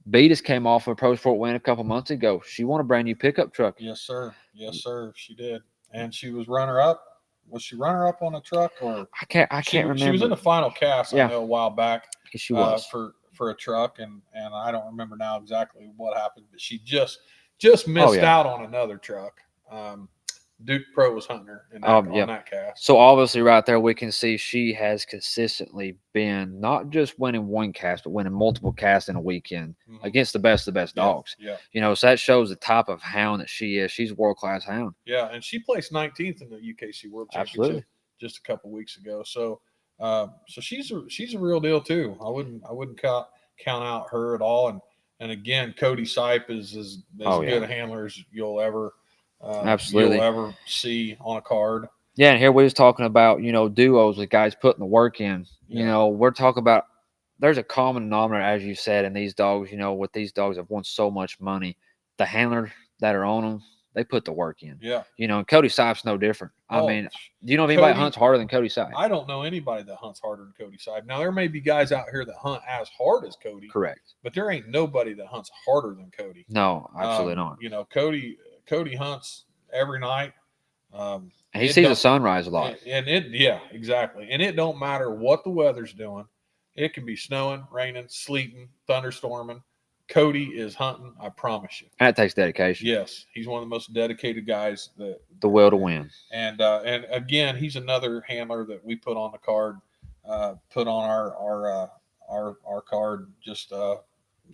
B just came off a Pro Sport win a couple months ago. She won a brand new pickup truck. Yes, sir. Yes, sir. She did. And she was runner up. Was she runner up on a truck or I can't remember. She was in the final cast, I know, a while back. She was for a truck, and I don't remember now exactly what happened, but she just missed out on another truck. Duke Pro was hunting her in that, on that cast. So obviously right there we can see she has consistently been not just winning one cast, but winning multiple casts in a weekend against the best dogs. Yeah. You know, so that shows the type of hound that she is. She's a world-class hound. Yeah, and she placed 19th in the UKC World Championship just a couple weeks ago. So so she's a real deal too. I wouldn't count out her at all. And again, Cody Sipe is as good a handler as you'll ever see on a card. Yeah, and here we was talking about, you know, duos with guys putting the work in. You know, we're talking about there's a common denominator, as you said, in these dogs. You know, with these dogs have won so much money, the handlers that are on them, they put the work in. Yeah. You know, and Cody Sipe's no different. I mean, do you know if anybody hunts harder than Cody Sipe? I don't know anybody that hunts harder than Cody Sipe. Now, there may be guys out here that hunt as hard as Cody. Correct. But there ain't nobody that hunts harder than Cody. No, absolutely not. You know, Cody hunts every night. And he sees the sunrise a lot. Exactly. And it don't matter what the weather's doing. It can be snowing, raining, sleeting, thunderstorming. Cody is hunting, I promise you. And that takes dedication. Yes, he's one of the most dedicated guys. The will to win. And again, he's another handler that we put on the card, put on our card just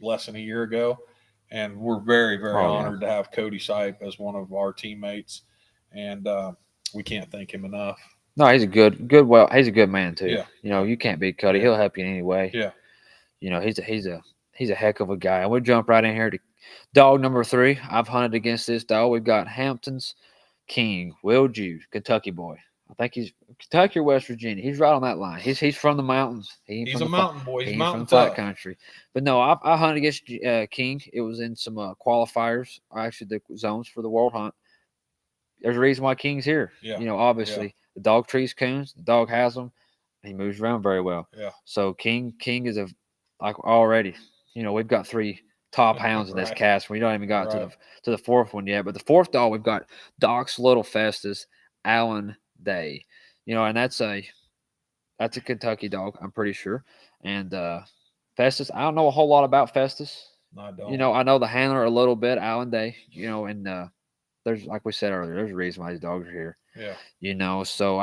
less than a year ago. And we're very, very Oh, yeah. honored to have Cody Sipe as one of our teammates. And we can't thank him enough. No, he's a good. He's a good man too. Yeah. You know, you can't beat Cody. Yeah. He'll help you in any way. Yeah. You know, he's a heck of a guy. And we'll jump right in here to dog number 3. I've hunted against this dog. We've got Hampton's King, Will Jude, Kentucky boy. I think he's Kentucky or West Virginia. He's right on that line. He's from the mountains. He's a mountain boy. He's He's mountain from flat tough. country. But no, I hunted against King. It was in some qualifiers, or actually the zones for the World Hunt. There's a reason why King's here. Yeah. You know, obviously the dog trees coons. The dog has them. He moves around very well. Yeah. So King is like already. You know, we've got 3 top hounds in this Right. cast. We don't even got Right. to the 4th one yet. But the 4th dog we've got Doc's Little Festus, Allen Day. You know, and that's a Kentucky dog, I'm pretty sure. And Festus, I don't know a whole lot about Festus. I don't. You know, I know the handler a little bit, Allen Day. You know, and there's, like we said earlier, there's a reason why these dogs are here. Yeah. You know, so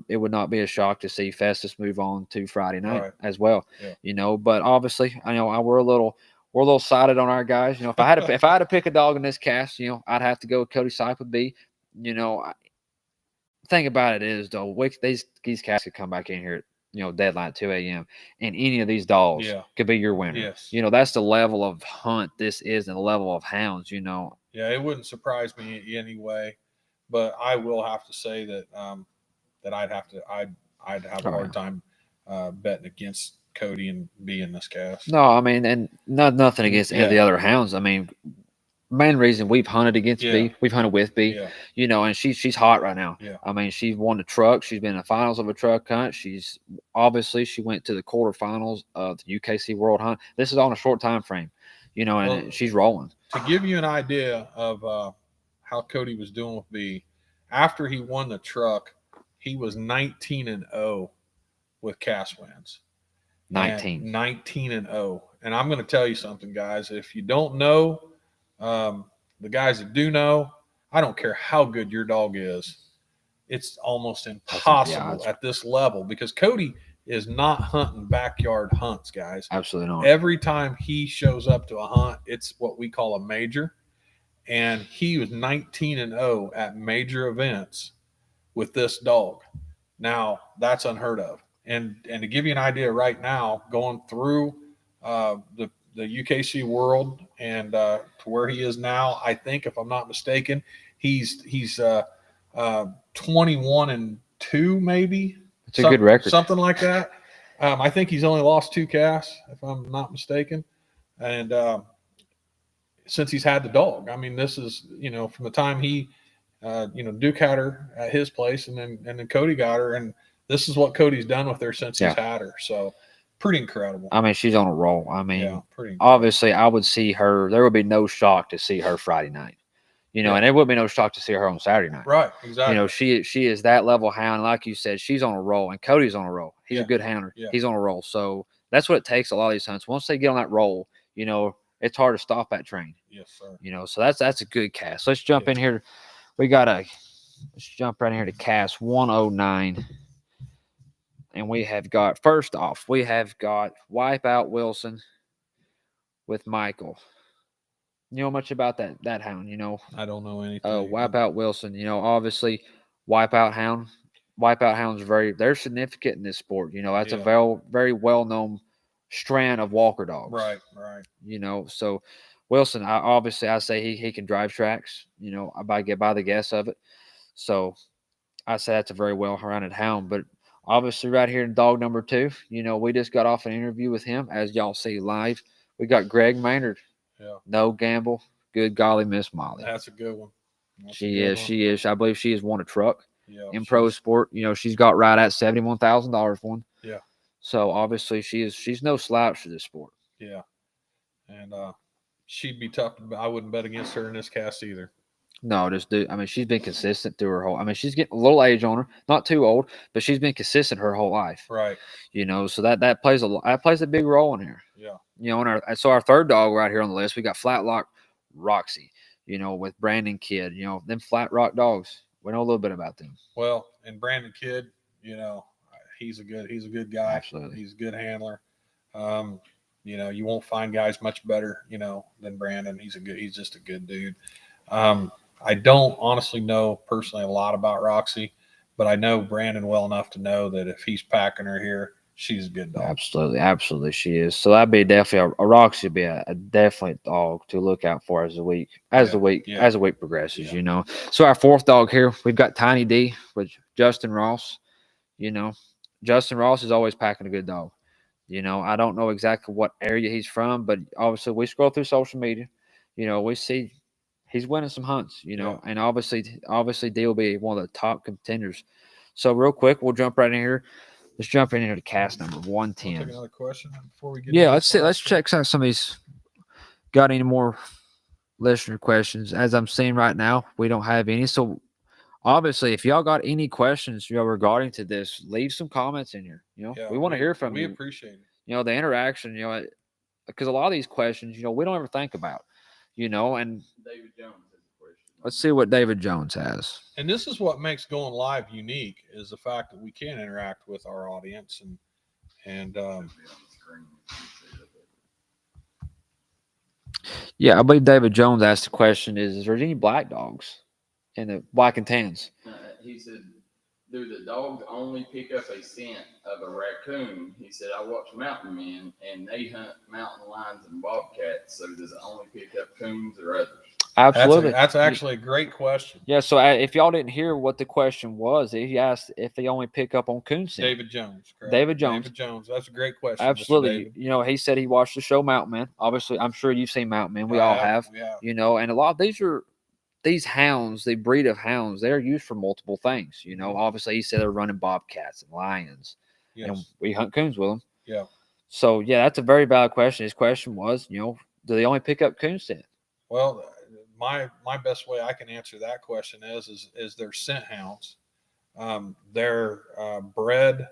it would not be a shock to see Festus move on to Friday night Right. as well. Yeah. You know, but obviously, I know we're a little sided on our guys. You know, if I had to pick a dog in this cast, you know, I'd have to go with Cody Sipe would be. You know, thing about it is though, these cats could come back in here at, you know, deadline at 2 a.m. and any of these dogs could be your winner. Yes. You know, that's the level of hunt this is and the level of hounds. You know. Yeah, it wouldn't surprise me anyway, but I will have to say that that I'd have a hard time betting against Cody and be in this cast. No, I mean, and nothing against any of the other hounds. I mean, main reason we've hunted against B, we've hunted with B, you know, and she's hot right now. Yeah. I mean, she's won the truck. She's been in the finals of a truck hunt. She went to the quarterfinals of the UKC World Hunt. This is on a short time frame, you know, and she's rolling. To give you an idea of how Cody was doing with B, after he won the truck, he was 19-0 with cast wins. 19-0. And I'm going to tell you something, guys. If you don't know, the guys that do know, I don't care how good your dog is. It's almost impossible at this level because Cody is not hunting backyard hunts, guys. Absolutely not. Every time he shows up to a hunt, it's what we call a major. And he was 19-0 at major events with this dog. Now, that's unheard of. And to give you an idea right now, going through the UKC world and to where he is now, I think, if I'm not mistaken, he's 21-2 maybe. It's a good record. Something like that. I think he's only lost 2 casts, if I'm not mistaken. And since he's had the dog, I mean, this is, you know, from the time he, Duke had her at his place and then Cody got her. And this is what Cody's done with her since he's had her. So pretty incredible. I mean, she's on a roll. I mean, pretty obviously I would see her. There would be no shock to see her Friday night. You know, and there would be no shock to see her on Saturday night. Right, exactly. You know, she is that level hound. Like you said, she's on a roll, and Cody's on a roll. He's a good hound. Yeah. He's on a roll. So that's what it takes a lot of these hunts. Once they get on that roll, you know, it's hard to stop that train. Yes, sir. You know, so that's a good cast. Let's jump in here. Let's jump right in here to cast 109. And we have got, first off, Wipeout Wilson with Michael. You know much about that hound, you know? I don't know anything. Wipeout Wilson, you know, obviously Wipeout Hound. Wipeout Hounds they're significant in this sport. You know, that's a very, very well-known strand of walker dogs. Right. You know, so Wilson, I say he can drive tracks, you know, by the guess of it. So I say that's a very well-rounded hound. But obviously right here in dog number 2, you know, we just got off an interview with him, as y'all see live. We got Greg Maynard. Yeah. No gamble. Good golly, Miss Molly. That's a good one. She is. I believe she has won a truck in pro sport. You know, she's got right at $71,000 one. Yeah. So obviously she's no slouch to this sport. Yeah. And she'd be tough. I wouldn't bet against her in this cast either. No, I mean, she's been consistent through her whole. I mean, she's getting a little age on her, not too old, but she's been consistent her whole life. Right. You know, so that plays a big role in here. Yeah. You know, and our third dog right here on the list, we got Flatlock Roxy. You know, with Brandon Kidd. You know, them flat rock dogs. We know a little bit about them. Well, and Brandon Kidd, you know, he's a good guy. Absolutely. He's a good handler. You won't find guys much better, than Brandon. He's just a good dude. I don't honestly know personally a lot about Roxy, but I know Brandon well enough to know that if he's packing her here, she's a good dog. Absolutely, she is. So that'd be definitely a Roxy would be a definite dog to look out for as the week progresses. So our fourth dog here, we've got Tiny D with Justin Ross. Justin Ross is always packing a good dog. I don't know exactly what area he's from, but obviously we scroll through social media. We see he's winning some hunts. And obviously D will be one of the top contenders. So real quick, we'll jump right in here. Let's jump in here to cast number 110. Take another question before we get. Yeah, let's see. Let's check out some of these. Got any more listener questions? As I'm seeing right now, we don't have any. So obviously, if y'all got any questions, regarding to this, leave some comments in here. We want to hear from you. We appreciate it. The interaction. Because a lot of these questions, we don't ever think about. And David Jones has a question. Let's see what David Jones has. And this is what makes going live unique, is the fact that we can interact with our audience and yeah, I believe David Jones asked the question: Is there any black dogs in the black and tans? He said, "Do the dogs only pick up a scent of a raccoon?" He said, "I watch mountain men, and they hunt mountain lions and bobcats. So does it only pick up coons or others?" Absolutely. That's actually a great question. Yeah, so if y'all didn't hear what the question was, he asked if they only pick up on coon scent. David Jones. Correct? David Jones. David Jones. That's a great question. Absolutely. He said he watched the show Mountain Men. Obviously, I'm sure you've seen Mountain Men. We all have. And a lot of these hounds, the breed of hounds, they're used for multiple things. Obviously, he said they're running bobcats and lions. Yes. And we hunt coons with them. Yeah. So, yeah, that's a very valid question. His question was, do they only pick up coon scent? Well, my best way I can answer that question is they're scent hounds. They're bred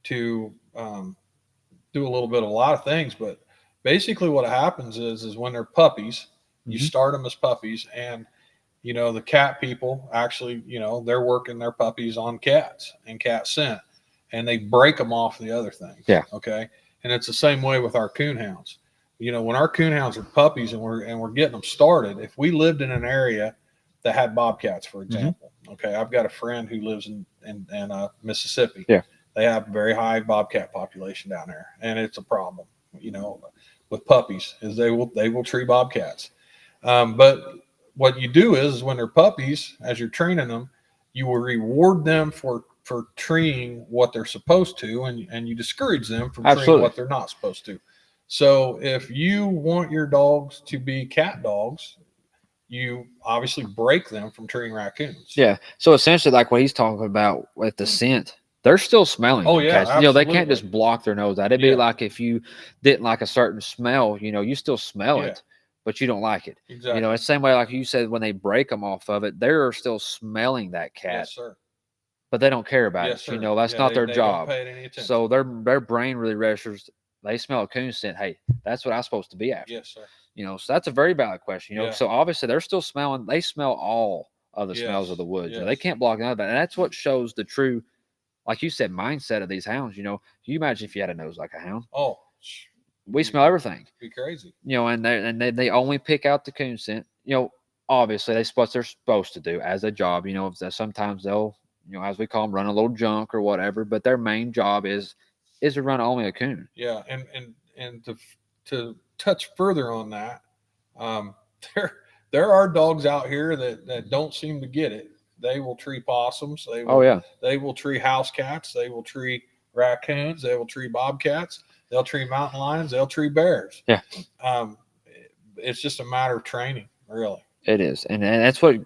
to do a little bit of a lot of things, but basically what happens is when they're puppies, you start them as puppies, and the cat people actually, they're working their puppies on cats and cat scent, and they break them off the other things. Yeah. Okay. And it's the same way with our coon hounds. When our coon hounds are puppies and we're getting them started, if we lived in an area that had bobcats, for example, okay, I've got a friend who lives in Mississippi. Yeah. They have a very high bobcat population down there, and it's a problem, with puppies, is they will tree bobcats. But what you do is when they're puppies, as you're training them, you will reward them for treeing what they're supposed to, and you discourage them from treeing what they're not supposed to. So if you want your dogs to be cat dogs, you obviously break them from treeing raccoons. Yeah. So essentially, like what he's talking about with the scent, they're still smelling. Oh yeah, cats. They can't just block their nose out. It'd be like if you didn't like a certain smell, you still smell it, but you don't like it. Exactly. It's the same way like you said, when they break them off of it, they're still smelling that cat. Yes, sir. But they don't care about it. Sir. That's not their job. Don't pay it any attention. So their brain really registers. They smell a coon scent. Hey, that's what I'm supposed to be after. Yes, sir. So that's a very valid question. So obviously they're still smelling. They smell all of the smells of the woods. They can't block none of that. And that's what shows the true, like you said, mindset of these hounds. Can you imagine if you had a nose like a hound? Oh, we smell everything. Be crazy. And they only pick out the coon scent. Obviously that's what they're supposed to do as a job. Sometimes they'll, as we call them, run a little junk or whatever. But their main job is to run only a coon. Yeah, and to touch further on that, there are dogs out here that don't seem to get it. They will tree possums. They will tree house cats. They will tree raccoons. They will tree bobcats. They'll tree mountain lions. They'll tree bears. Yeah. It's just a matter of training, really. It is, and that's what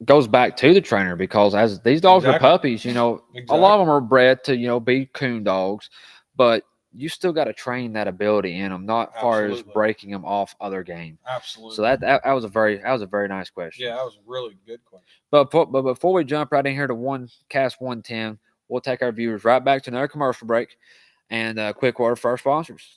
goes back to the trainer, because as these dogs are puppies, a lot of them are bred to be coon dogs, but you still got to train that ability in them, not far as breaking them off other game. Absolutely. So that was a very nice question. Yeah, that was a really good question. But before we jump right in here to cast 110, we'll take our viewers right back to another commercial break and a quick word for our sponsors.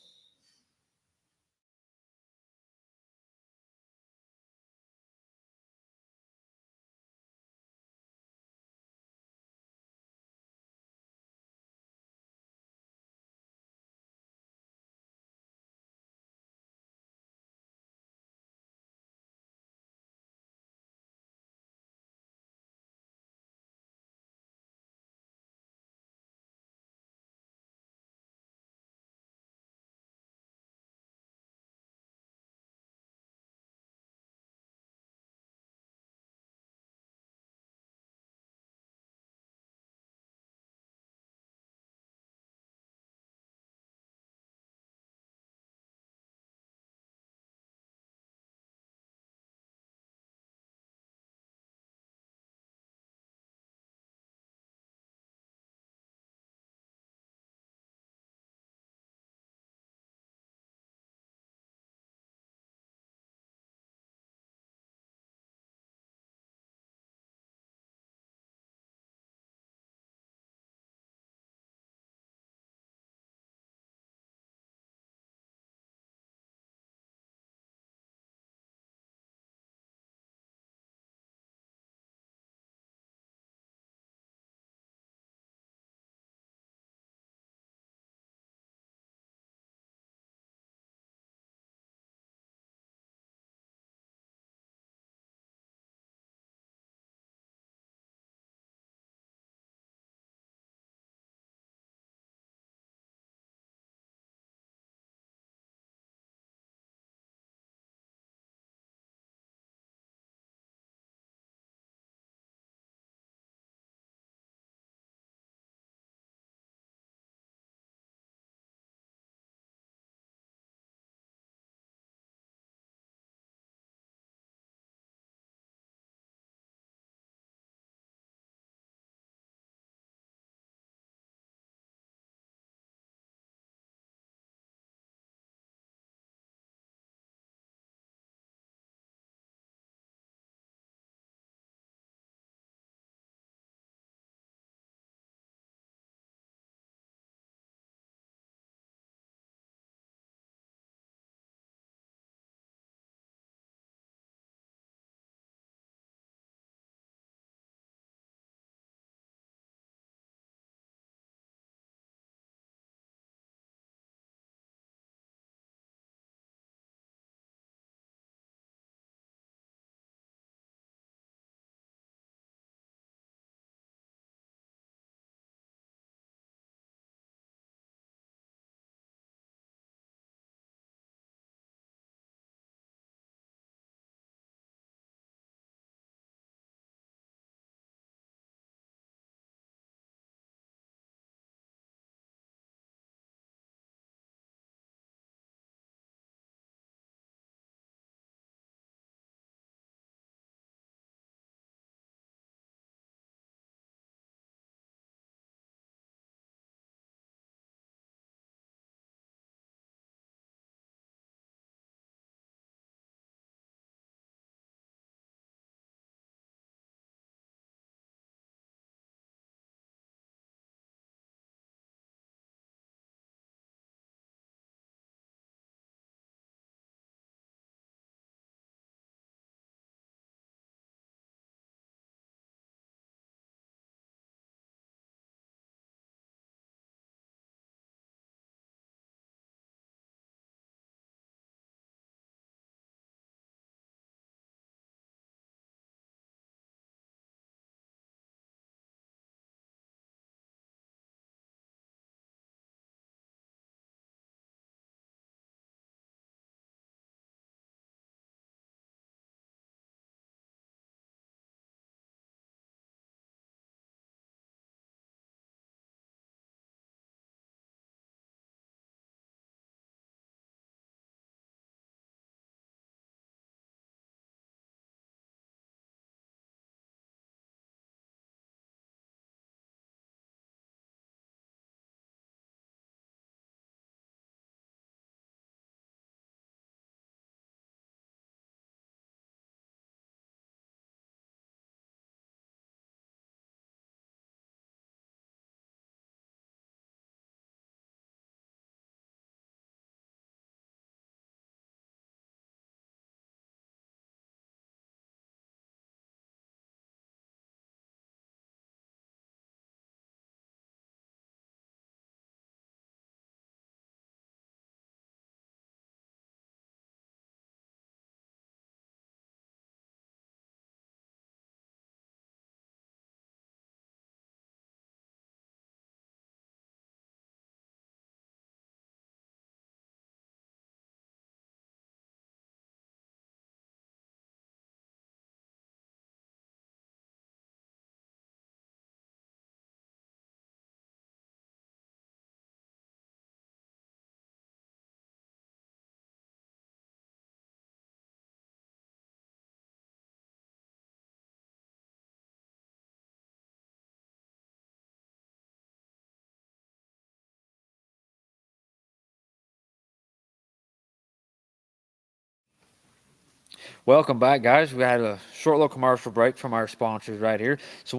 Welcome back, guys. We had a short little commercial break from our sponsors right here. So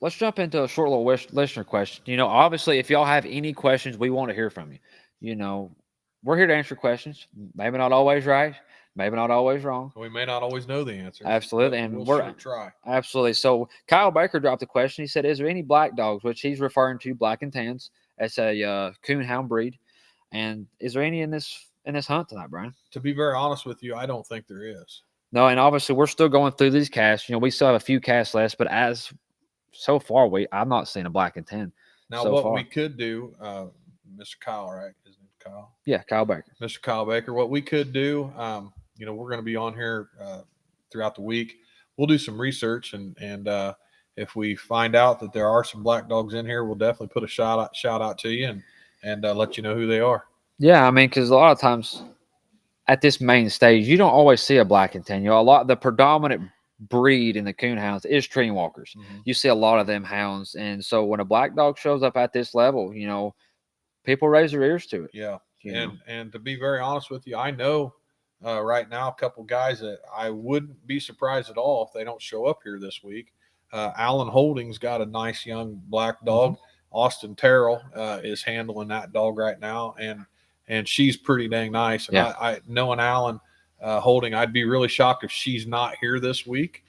let's jump into a short little listener question. Obviously, if y'all have any questions, we want to hear from you. We're here to answer questions. Maybe not always right, maybe not always wrong. We may not always know the answers. Absolutely, and we'll we're sure try. Absolutely. So Kyle Baker dropped a question. He said, "Is there any black dogs?" Which he's referring to black and tans. That's a coonhound breed. And is there any in this hunt tonight, Brian? To be very honest with you, I don't think there is. No, and obviously we're still going through these casts. We still have a few casts left, but as so far, I've not seen a black and tan. Now, so what far. we could do, Mr. Kyle, right? His name's Kyle. Yeah, Kyle Baker. Mr. Kyle Baker. What we could do, we're going to be on here throughout the week. We'll do some research, and if we find out that there are some black dogs in here, we'll definitely put a shout out to you and let you know who they are. Yeah, I mean, because a lot of times at this main stage, you don't always see a black and tan. The predominant breed in the coon hounds is treeing walkers. Mm-hmm. You see a lot of them hounds, and so when a black dog shows up at this level, people raise their ears to it. Yeah, and to be very honest with you, I know right now a couple guys that I wouldn't be surprised at all if they don't show up here this week. Alan Holding's got a nice young black dog. Mm-hmm. Austin Terrell is handling that dog right now, and she's pretty dang nice. And yeah. I knowing Alan Holding, I'd be really shocked if she's not here this week.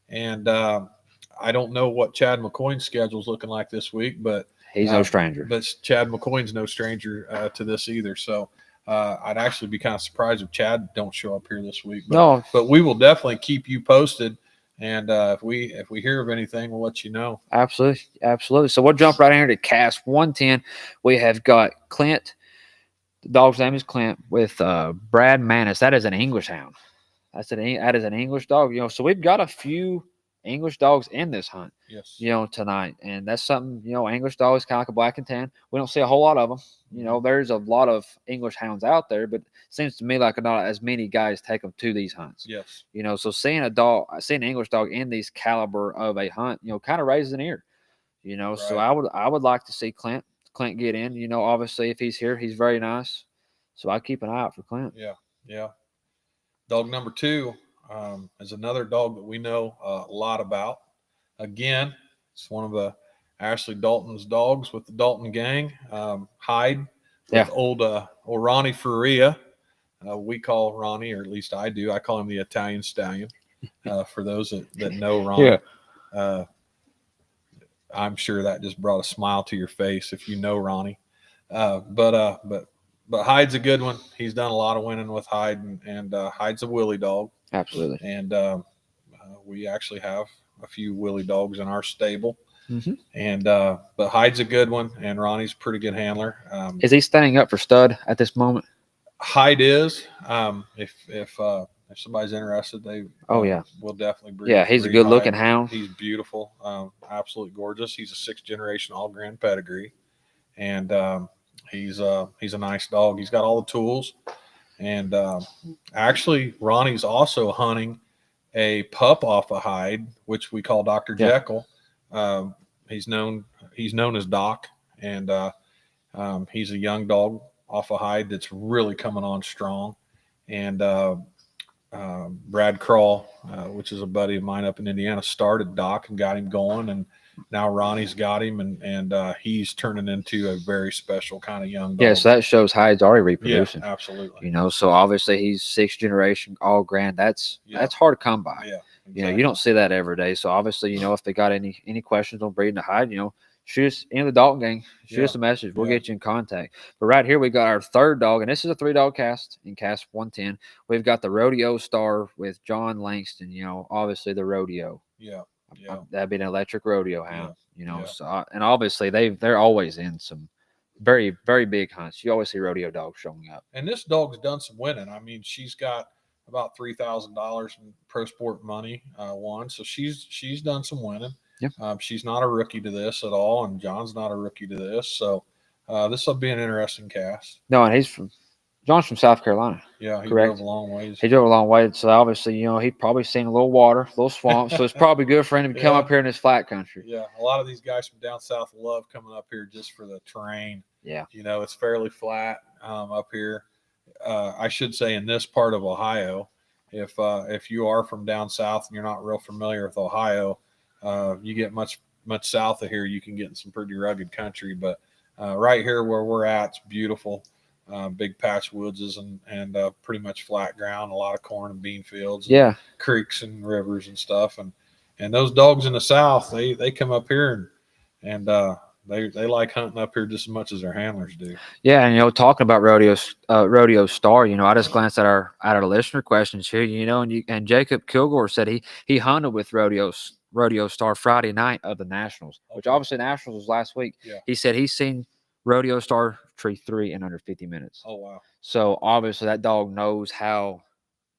And I don't know what Chad McCoy's schedule is looking like this week, but he's no stranger. But Chad McCoy's no stranger to this either. So I'd actually be kind of surprised if Chad don't show up here this week. But we will definitely keep you posted. And if we hear of anything, we'll let you know. Absolutely. So we'll jump right in here to cast 110. We have got Clint. The dog's name is Clint with Brad Manis. That is an English hound. That is an English dog. So we've got a few English dogs in this hunt. Yes. Tonight, and that's something. English dogs kind of like a black and tan. We don't see a whole lot of them. There's a lot of English hounds out there, but it seems to me like not as many guys take them to these hunts. Yes. So seeing an English dog in these caliber of a hunt, kind of raises an ear. Right. So I would like to see Clint get in. Obviously if he's here, he's very nice. So I keep an eye out for Clint. Yeah. Dog number 2 is another dog that we know a lot about. Again, it's one of Ashley Dalton's dogs with the Dalton gang. Hyde with old Ronnie Faria. We call Ronnie, or at least I do. I call him the Italian Stallion. For those that know Ronnie. Yeah. I'm sure that just brought a smile to your face if you know Ronnie. But Hyde's a good one. He's done a lot of winning with Hyde, and Hyde's a Willie dog. Absolutely. And we actually have a few Willie dogs in our stable. Mm-hmm. And but Hyde's a good one, and Ronnie's a pretty good handler. Is he standing up for stud at this moment? Hyde is. If somebody's interested, we'll definitely breed. Yeah, he's a good looking hound. He's beautiful, absolutely gorgeous. He's a 6th generation all grand pedigree, and he's a nice dog. He's got all the tools, and actually Ronnie's also hunting a pup off of Hyde, which we call Dr. Jekyll. He's known as Doc, and he's a young dog off of Hyde that's really coming on strong. And Brad Crawl, which is a buddy of mine up in Indiana, started Doc and got him going, and now Ronnie's got him, and he's turning into a very special kind of young dog. Yeah, so that shows Hyde's already reproducing. Yeah, absolutely. So obviously he's 6th generation all grand. That's hard to come by. Yeah, exactly. You don't see that every day. So obviously, if they got any questions on breeding a Hyde, shoot us in the Dalton gang. Shoot us a message. We'll get you in contact. But right here we got our 3rd dog, and this is a 3-dog cast in cast 110. We've got the Rodeo Star with John Langston. Obviously the rodeo. Yeah. That'd be an electric rodeo hound. So and obviously they're always in some very, very big hunts. You always see rodeo dogs showing up. And this dog's done some winning. I mean, she's got about $3,000 in pro sport money won, so she's done some winning. Yep. She's not a rookie to this at all, and John's not a rookie to this. So this will be an interesting cast. No, and John's from South Carolina. Yeah, he correct? drove a long ways. He drove a long way. So obviously, he probably seen a little water, a little swamp. So it's probably good for him to come up here in this flat country. Yeah, a lot of these guys from down south love coming up here just for the terrain. Yeah. It's fairly flat up here. I should say in this part of Ohio, if you are from down south and you're not real familiar with Ohio, you get much south of here, you can get in some pretty rugged country. But right here where we're at, it's beautiful. Big patch woods and pretty much flat ground, a lot of corn and bean fields, Yeah, creeks and rivers and stuff. And those dogs in the south, they come up here and they like hunting up here just as much as their handlers do. yeah, and talking about Rodeo Star, I just glanced at our listener questions here, and Jacob Kilgore said he hunted with Rodeo Star Friday night of the Nationals, which obviously Nationals was last week. Yeah. He said he's seen Rodeo Star tree 3 in under 50 minutes. Oh wow! So obviously that dog knows how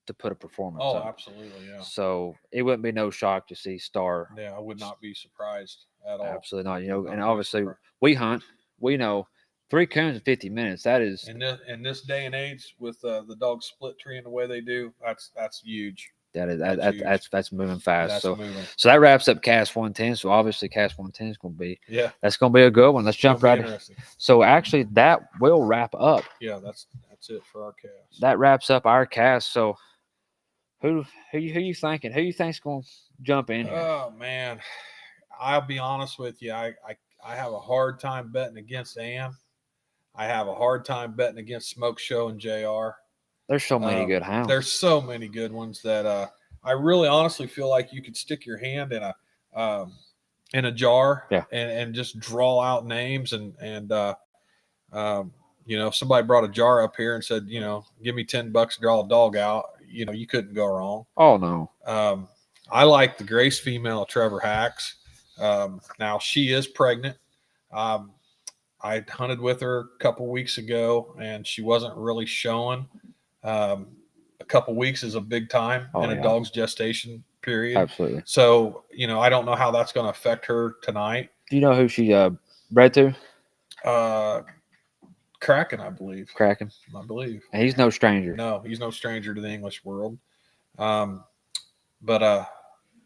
to put a performance. Oh, up. absolutely, yeah. So it wouldn't be no shock to see Star. Yeah, I would not be surprised at all. Absolutely not. And obviously we hunt. We know 3 coons in 50 minutes. That is in this day and age with the dogs split treeing the way they do. That's huge. That's moving fast. That's so moving. So that wraps up Cast 110. So obviously Cast 110 is going to be that's going to be a good one. Let's jump right in. So actually that will wrap up. Yeah, that's it for our cast. That wraps up our cast. So who you thinking? Who you think's going to jump in here? Oh man, I'll be honest with you. I have a hard time betting against Ann. I have a hard time betting against Smoke Show and JR. There's so many good hounds. There's so many good ones that I really honestly feel like you could stick your hand in a jar and just draw out names and if somebody brought a jar up here and said, give me $10 to draw a dog out, you couldn't go wrong. Oh no. I like the Grace female of Trevor Hacks. Now she is pregnant. I hunted with her a couple weeks ago and she wasn't really showing. A couple weeks is a big time in a dog's gestation period. Absolutely. So, I don't know how that's going to affect her tonight. Do you know who she bred to? Kraken, I believe. Kraken. I believe. And he's no stranger. No, he's no stranger to the English world. But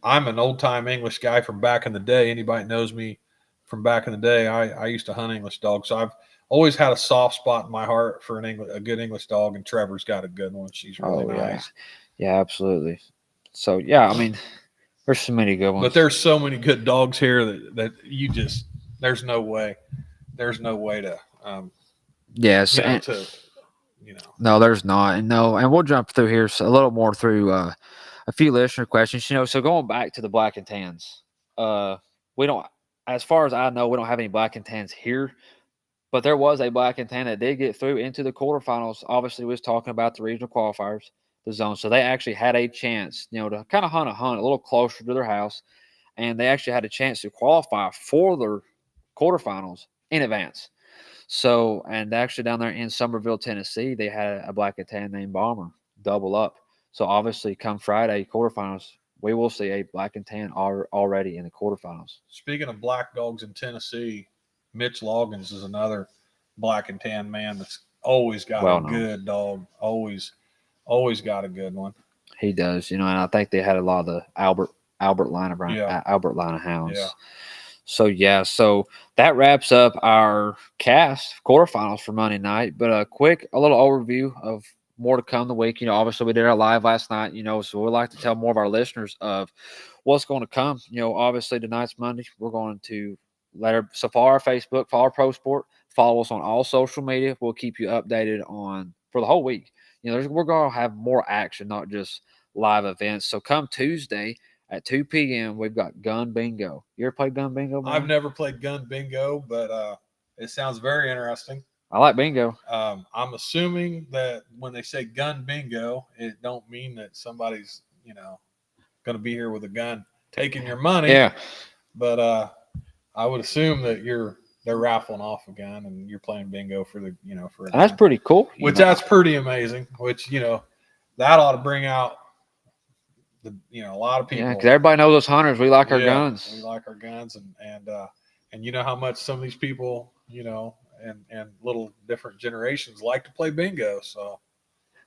I'm an old-time English guy from back in the day. Anybody knows me from back in the day, I used to hunt English dogs. So I've always had a soft spot in my heart for a good English dog, and Trevor's got a good one. She's really nice. Yeah, absolutely. So, yeah, I mean, there's so many good ones. But there's so many good dogs here that you just – there's no way to yes. No, there's not. And we'll jump through here a little more through a few listener questions. So going back to the black and tans, we don't – as far as I know, we don't have any black and tans here. But there was a black and tan that did get through into the quarterfinals. Obviously, we was talking about the regional qualifiers, the zone. So they actually had a chance, to kind of hunt a little closer to their house. And they actually had a chance to qualify for their quarterfinals in advance. So, and actually down there in Summerville, Tennessee, they had a black and tan named Bomber double up. So obviously come Friday quarterfinals, we will see a black and tan already in the quarterfinals. Speaking of black dogs in Tennessee, Mitch Loggins is another black and tan man that's always got a good dog. Always got a good one. He does, and I think they had a lot of the Albert line of hounds. Yeah. So that wraps up our cast quarterfinals for Monday night. But a little overview of more to come the week. Obviously we did our live last night, so we'd like to tell more of our listeners of what's going to come. Obviously tonight's Monday. We're going to follow our Facebook, follow our Pro Sport, follow us on all social media. We'll keep you updated for the whole week. We're going to have more action, not just live events. So come Tuesday at 2 p.m., we've got Gun Bingo. You ever played Gun Bingo, man? I've never played Gun Bingo, but it sounds very interesting. I like bingo. I'm assuming that when they say Gun Bingo, it don't mean that somebody's, going to be here with a gun taking your money. Yeah. But I would assume that they're raffling off a gun and you're playing bingo for the, for that's gun. Pretty cool. That's pretty amazing. Which, that ought to bring out a lot of people. Yeah, because everybody knows us hunters. We like our guns. We like our guns, and you know how much some of these people, and little different generations like to play bingo. So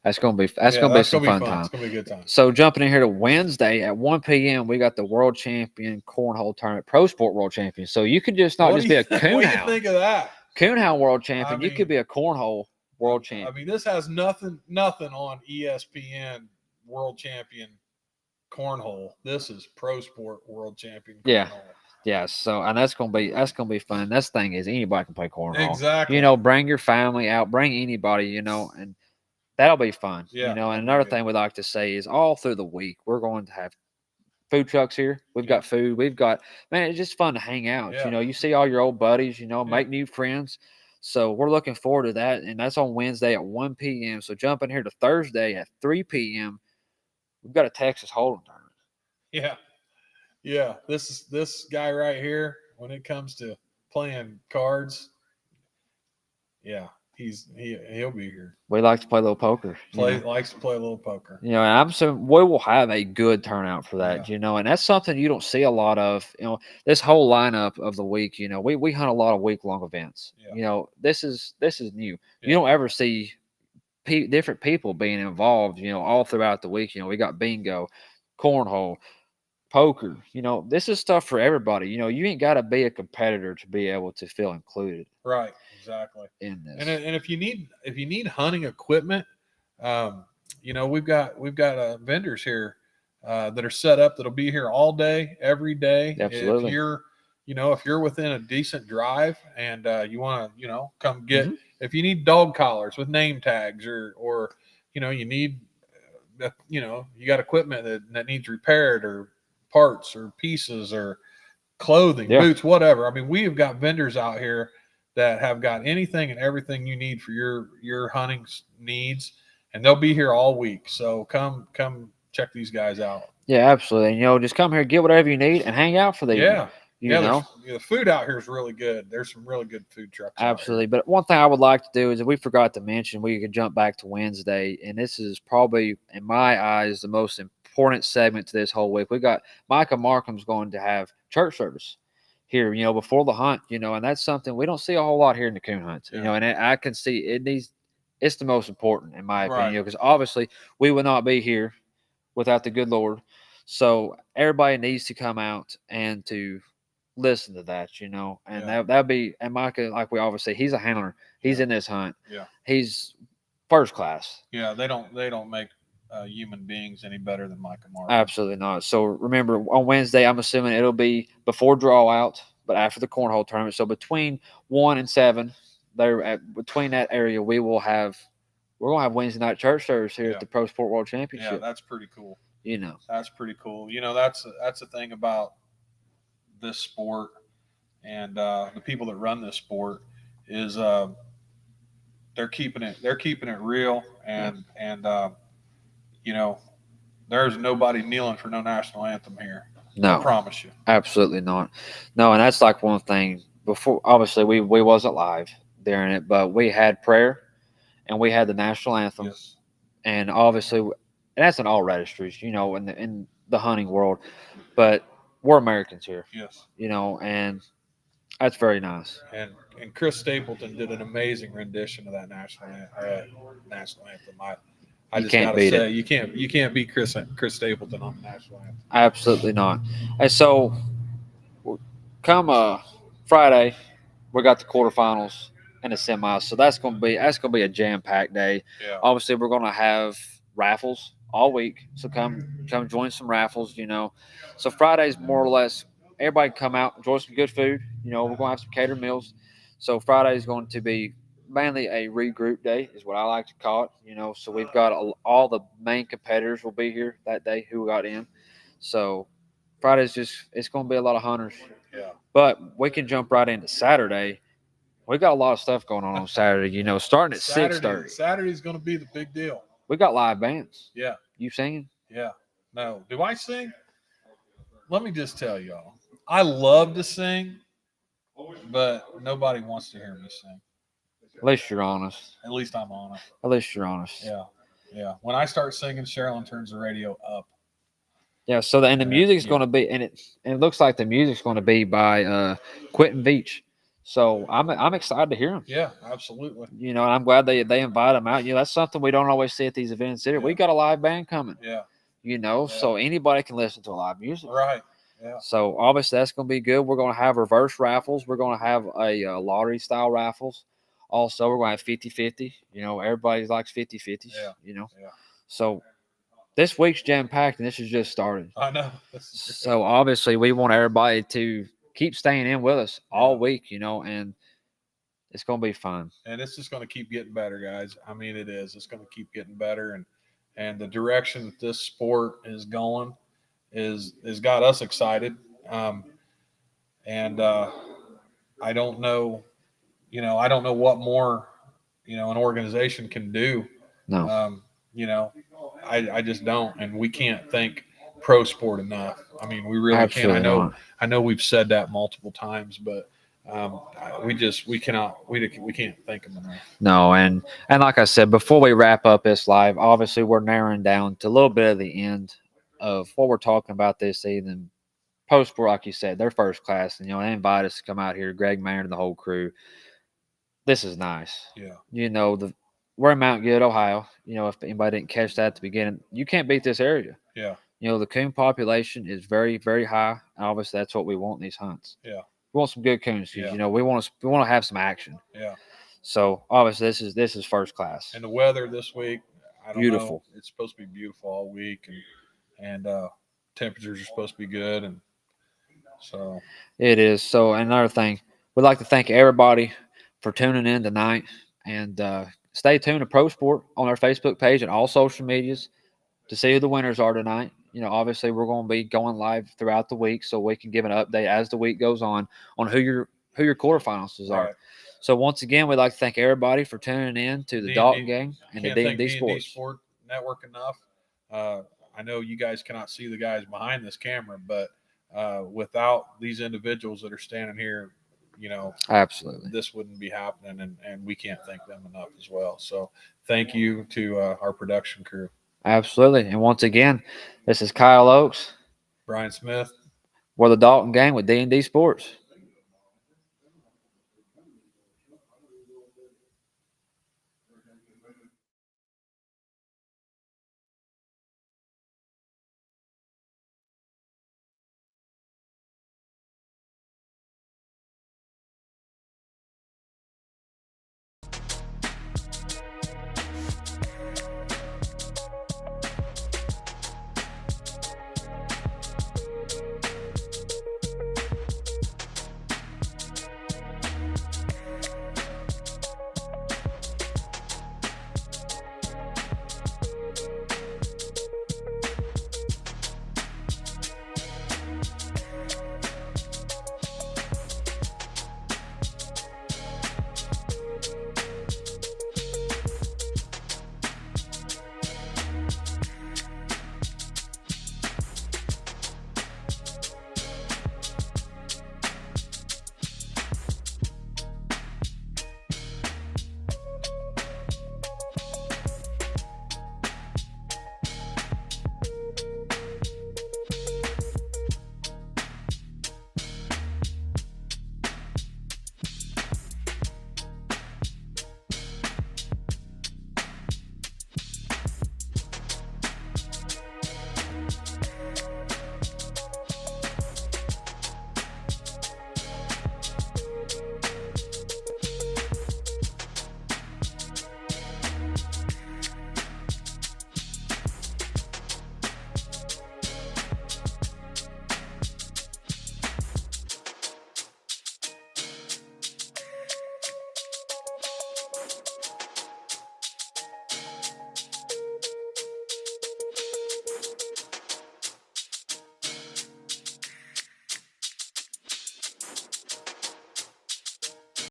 that's gonna be some fun time. It's gonna be a good time. So jumping in here to Wednesday at 1 p.m., we got the World Champion Cornhole Tournament, Pro Sport World Champion. So you could just not just be a coonhound. What do you think of that? Coonhound World Champion. You could be a cornhole world champion. This has nothing on ESPN world champion cornhole. This is pro sport world champion Yeah. cornhole. Yeah, so and that's gonna be fun. This thing is anybody can play cornhole. Exactly. You know, bring your family out, bring anybody, you know, and that'll be fun. Yeah, You know, and that'll be another good. thing we'd like to say is all through the week we're going to have food trucks here. We've Yeah. got food. We've got man, it's just fun to hang out. Yeah. You know, you see all your old buddies, you know, Yeah. make new friends. So we're looking forward to that. And that's on Wednesday at 1 p.m. So jump in here to Thursday at 3 p.m. We've got a Texas Hold'em tournament. Yeah. Yeah. This guy right here, when it comes to playing cards, yeah, he'll be here. We like to play a little poker. Likes to play a little poker. You know, and I'm assuming we will have a good turnout for that, Yeah. you know, and that's something you don't see a lot of. You know, this whole lineup of the week, you know, we hunt a lot of week-long events. Yeah. You know, this is new. Yeah. You don't ever see different people being involved, you know, all throughout the week. You know, we got bingo, cornhole, poker. You know, this is stuff for everybody. You know, you ain't got to be a competitor to be able to feel included Right. Exactly. in this. And if you need hunting equipment, you know, we've got vendors here that are set up that'll be here all day, every day. Absolutely. If you're within a decent drive and you want to, you know, come get, Mhm. if you need dog collars with name tags or you know, you need, you know, you got equipment that needs repaired or parts or pieces or clothing, Yeah. boots, whatever. I mean, we have got vendors out here that have got anything and everything you need for your hunting needs, and they'll be here all week. So come check these guys out. Yeah, absolutely. And, you know, just come here, get whatever you need, and hang out for the evening. Yeah, You know, the food out here is really good. There's some really good food trucks. absolutely. But one thing I would like to do is, if we forgot to mention, we could jump back to Wednesday, and this is probably, in my eyes, the most important segment to this whole week. We got Micah Markham's going to have church service here, you know, before the hunt, you know, and that's something we don't see a whole lot here in the coon hunts, you know, and I can see it needs. It's the most important, in my opinion, you know, because obviously we would not be here without the good Lord. So everybody needs to come out and to listen to that, you know, and that'd be, and Micah, like we always say, he's a handler. He's in this hunt. Yeah. He's first class. Yeah, they don't make human beings any better than Micah Martin. Absolutely not. So remember, on Wednesday, I'm assuming it'll be before draw out, but after the cornhole tournament. So between 1 and 7, between that area, we're gonna have Wednesday night church service here at the Pro Sport World Championship. Yeah, that's pretty cool. You know, that's pretty cool. You know, that's the thing about this sport and the people that run this sport is they're keeping it real and you know, there's nobody kneeling for no national anthem here. No, I promise you. Absolutely not. No, and that's like one thing. Before, obviously, we wasn't live during it, but we had prayer and we had the national anthem, and obviously, and that's in all registries, you know, in the hunting world. But we're Americans here, you know, and that's very nice. And Chris Stapleton did an amazing rendition of that national anthem. I just gotta say, you can't beat Chris Stapleton on the national anthem. Absolutely not. And so, come Friday, we got the quarterfinals and the semis. So that's gonna be a jam-packed day. Yeah. Obviously, we're gonna have raffles all week. So come join some raffles. You know, so Friday's more or less everybody come out, enjoy some good food. You know, we're gonna have some catered meals. So Friday is going to be mainly a regroup day, is what I like to call it. You know, so we've got all the main competitors will be here that day who got in. So Friday's it's going to be a lot of hunters. Yeah. But we can jump right into Saturday. We got a lot of stuff going on Saturday. You know, starting at 6:30. Saturday's going to be the big deal. We got live bands. Yeah. You singing? Yeah. No. Do I sing? Let me just tell y'all. I love to sing, but nobody wants to hear me sing. At least you're honest. At least I'm honest. At least you're honest. Yeah. Yeah. When I start singing, Sherilyn turns the radio up. Yeah. So the music's going to be, and it looks like the music's going to be by Quentin Veach. So I'm excited to hear him. Yeah, absolutely. You know, and I'm glad they invite him out. You know, that's something we don't always see at these events either. Yeah. We got a live band coming. Yeah. You know, so anybody can listen to live music. Right. Yeah. So obviously that's going to be good. We're going to have reverse raffles. We're going to have a lottery style raffles. Also, we're going to have 50-50. You know, everybody likes 50-50s. Yeah. You know. Yeah. So this week's jam packed, and this has just started. I know. So obviously, we want everybody to keep staying in with us all week, and it's going to be fun. And it's just going to keep getting better, guys. I mean, it is. It's going to keep getting better, and the direction that this sport is going is got us excited. And I don't know, I don't know what more, an organization can do. No. I just don't, and we can't thank pro sport enough. I mean, we really Absolutely can't. not. I know we've said that multiple times, but we can't thank them enough. No, and like I said, before we wrap up this live, obviously we're narrowing down to a little bit of the end of what we're talking about this season. Post sport, like you said, they're first class, and they invite us to come out here, Greg Maynard and the whole crew. This is nice. Yeah. We're in Mount Good, Ohio. If anybody didn't catch that at the beginning, you can't beat this area. Yeah. The coon population is very, very high. Obviously, that's what we want in these hunts. Yeah. We want some good coons because Yeah. we want to have some action. Yeah. So obviously, this is first class. And the weather this week, I don't Beautiful. know. It's supposed to be beautiful all week, and temperatures are supposed to be good, and so it is. So another thing, we'd like to thank everybody for tuning in tonight, and stay tuned to Pro Sport on our Facebook page and all social medias to see who the winners are tonight. Obviously we're going to be going live throughout the week, so we can give an update as the week goes on who your quarterfinalists are. Right. So once again, we'd like to thank everybody for tuning in to the Dalton Gang and the D&D Sports Sport Network enough. I know you guys cannot see the guys behind this camera, but without these individuals that are standing here, absolutely, this wouldn't be happening, and we can't thank them enough as well. So thank you to our production crew. Absolutely. And once again, this is Kyle Oakes, Brian Smith. We're the Dalton Gang with D&D Sports.